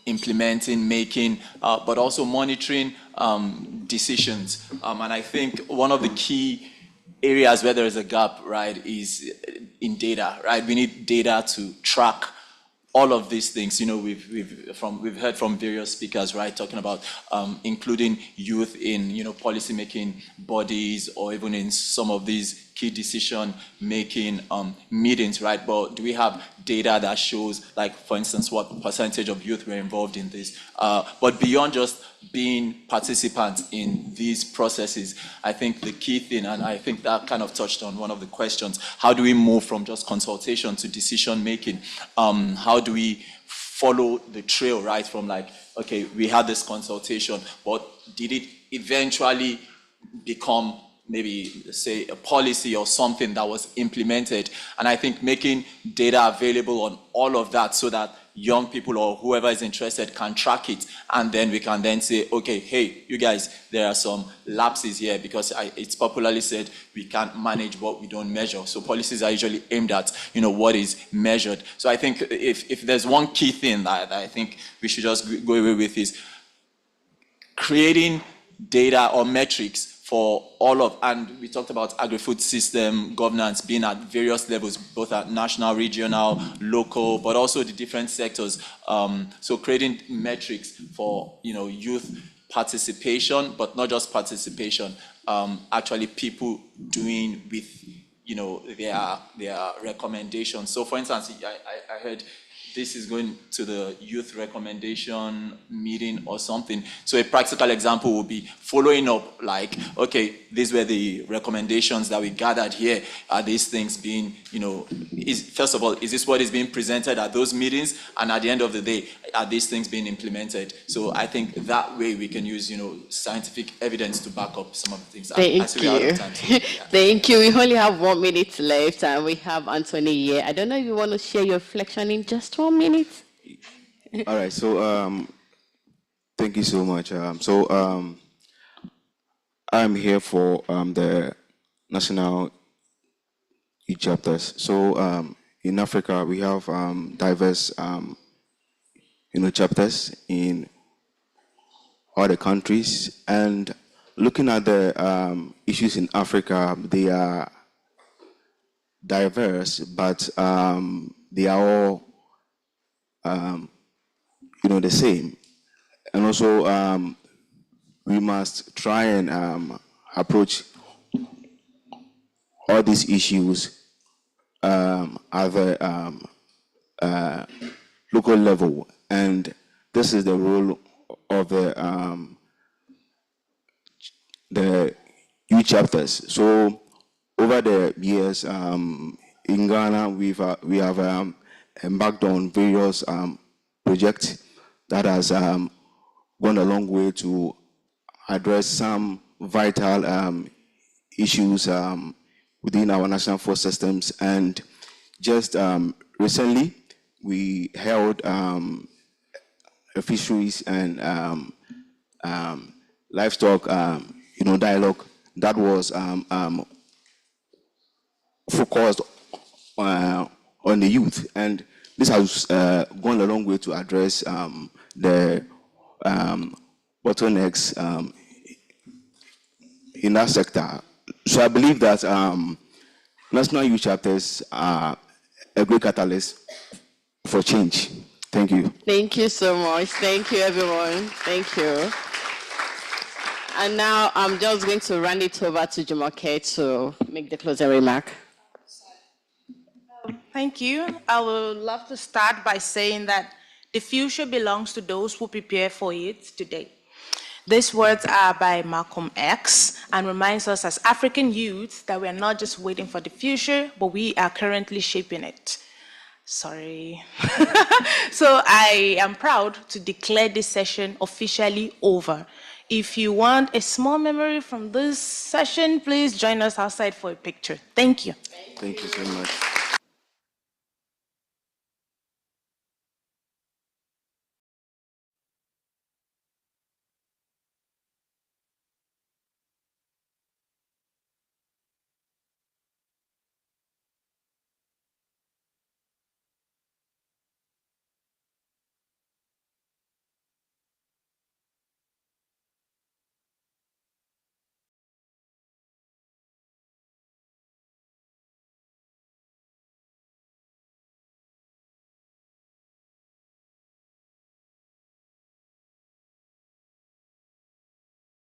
implementing, making, but also monitoring decisions. And I think one of the key areas where there is a gap, right, is in data, right? We need data to track all of these things. We've heard from various speakers, right, talking about including youth in policy making bodies or even in some of these key decision making meetings, right? But do we have data that shows, like, for instance, what percentage of youth were involved in this? But beyond just being participants in these processes, I think the key thing, and I think that kind of touched on one of the questions, how do we move from just consultation to decision making? How do we follow the trail, right, from like, okay, we had this consultation, but did it eventually become maybe, say, a policy or something that was implemented? And I think making data available on all of that so that young people or whoever is interested can track it, and then we can then say, okay, hey, you guys, there are some lapses here, because it's popularly said we can't manage what we don't measure. So policies are usually aimed at what is measured. So I think if there's one key thing that I think we should just go away with, is creating data or metrics for all of, and we talked about agri-food system governance being at various levels, both at national, regional, local, but also the different sectors. So creating metrics for youth participation, but not just participation, actually people doing with their recommendations. So for instance, I heard this is going to the youth recommendation meeting or something. So a practical example would be following up, like, okay, these were the recommendations that we gathered here. Are these things being, first of all, is this what is being presented at those meetings? And at the end of the day, are these things being implemented? So I think that way we can use, scientific evidence to back up some of the things. Thank you. Out of time, so, yeah. Thank you. We only have 1 minute left, and we have Anthony here. I don't know if you want to share your reflection in just 1 minute. All right. So thank you so much. I'm here for the national youth chapters. So in Africa, we have diverse chapters in all the countries, and looking at the issues in Africa, they are diverse, but they are all the same. And also we must try and approach all these issues at the local level, and this is the role of the youth chapters. So over the years in Ghana, we have embarked on various projects that has gone a long way to address some vital issues within our national food systems. And just recently, we held a fisheries and livestock dialogue that was focused on the youth, and this has gone a long way to address the bottlenecks in that sector. So I believe that national youth chapters are a great catalyst for change. Thank you. Thank you so much. Thank you, everyone. Thank you. And now I'm just going to hand it over to Jumoke to make the closing remark. Thank you. I would love to start by saying that the future belongs to those who prepare for it today. These words are by Malcolm X and reminds us as African youth that we are not just waiting for the future, but we are currently shaping it. Sorry. So I am proud to declare this session officially over. If you want a small memory from this session, please join us outside for a picture. Thank you. Thank you so much.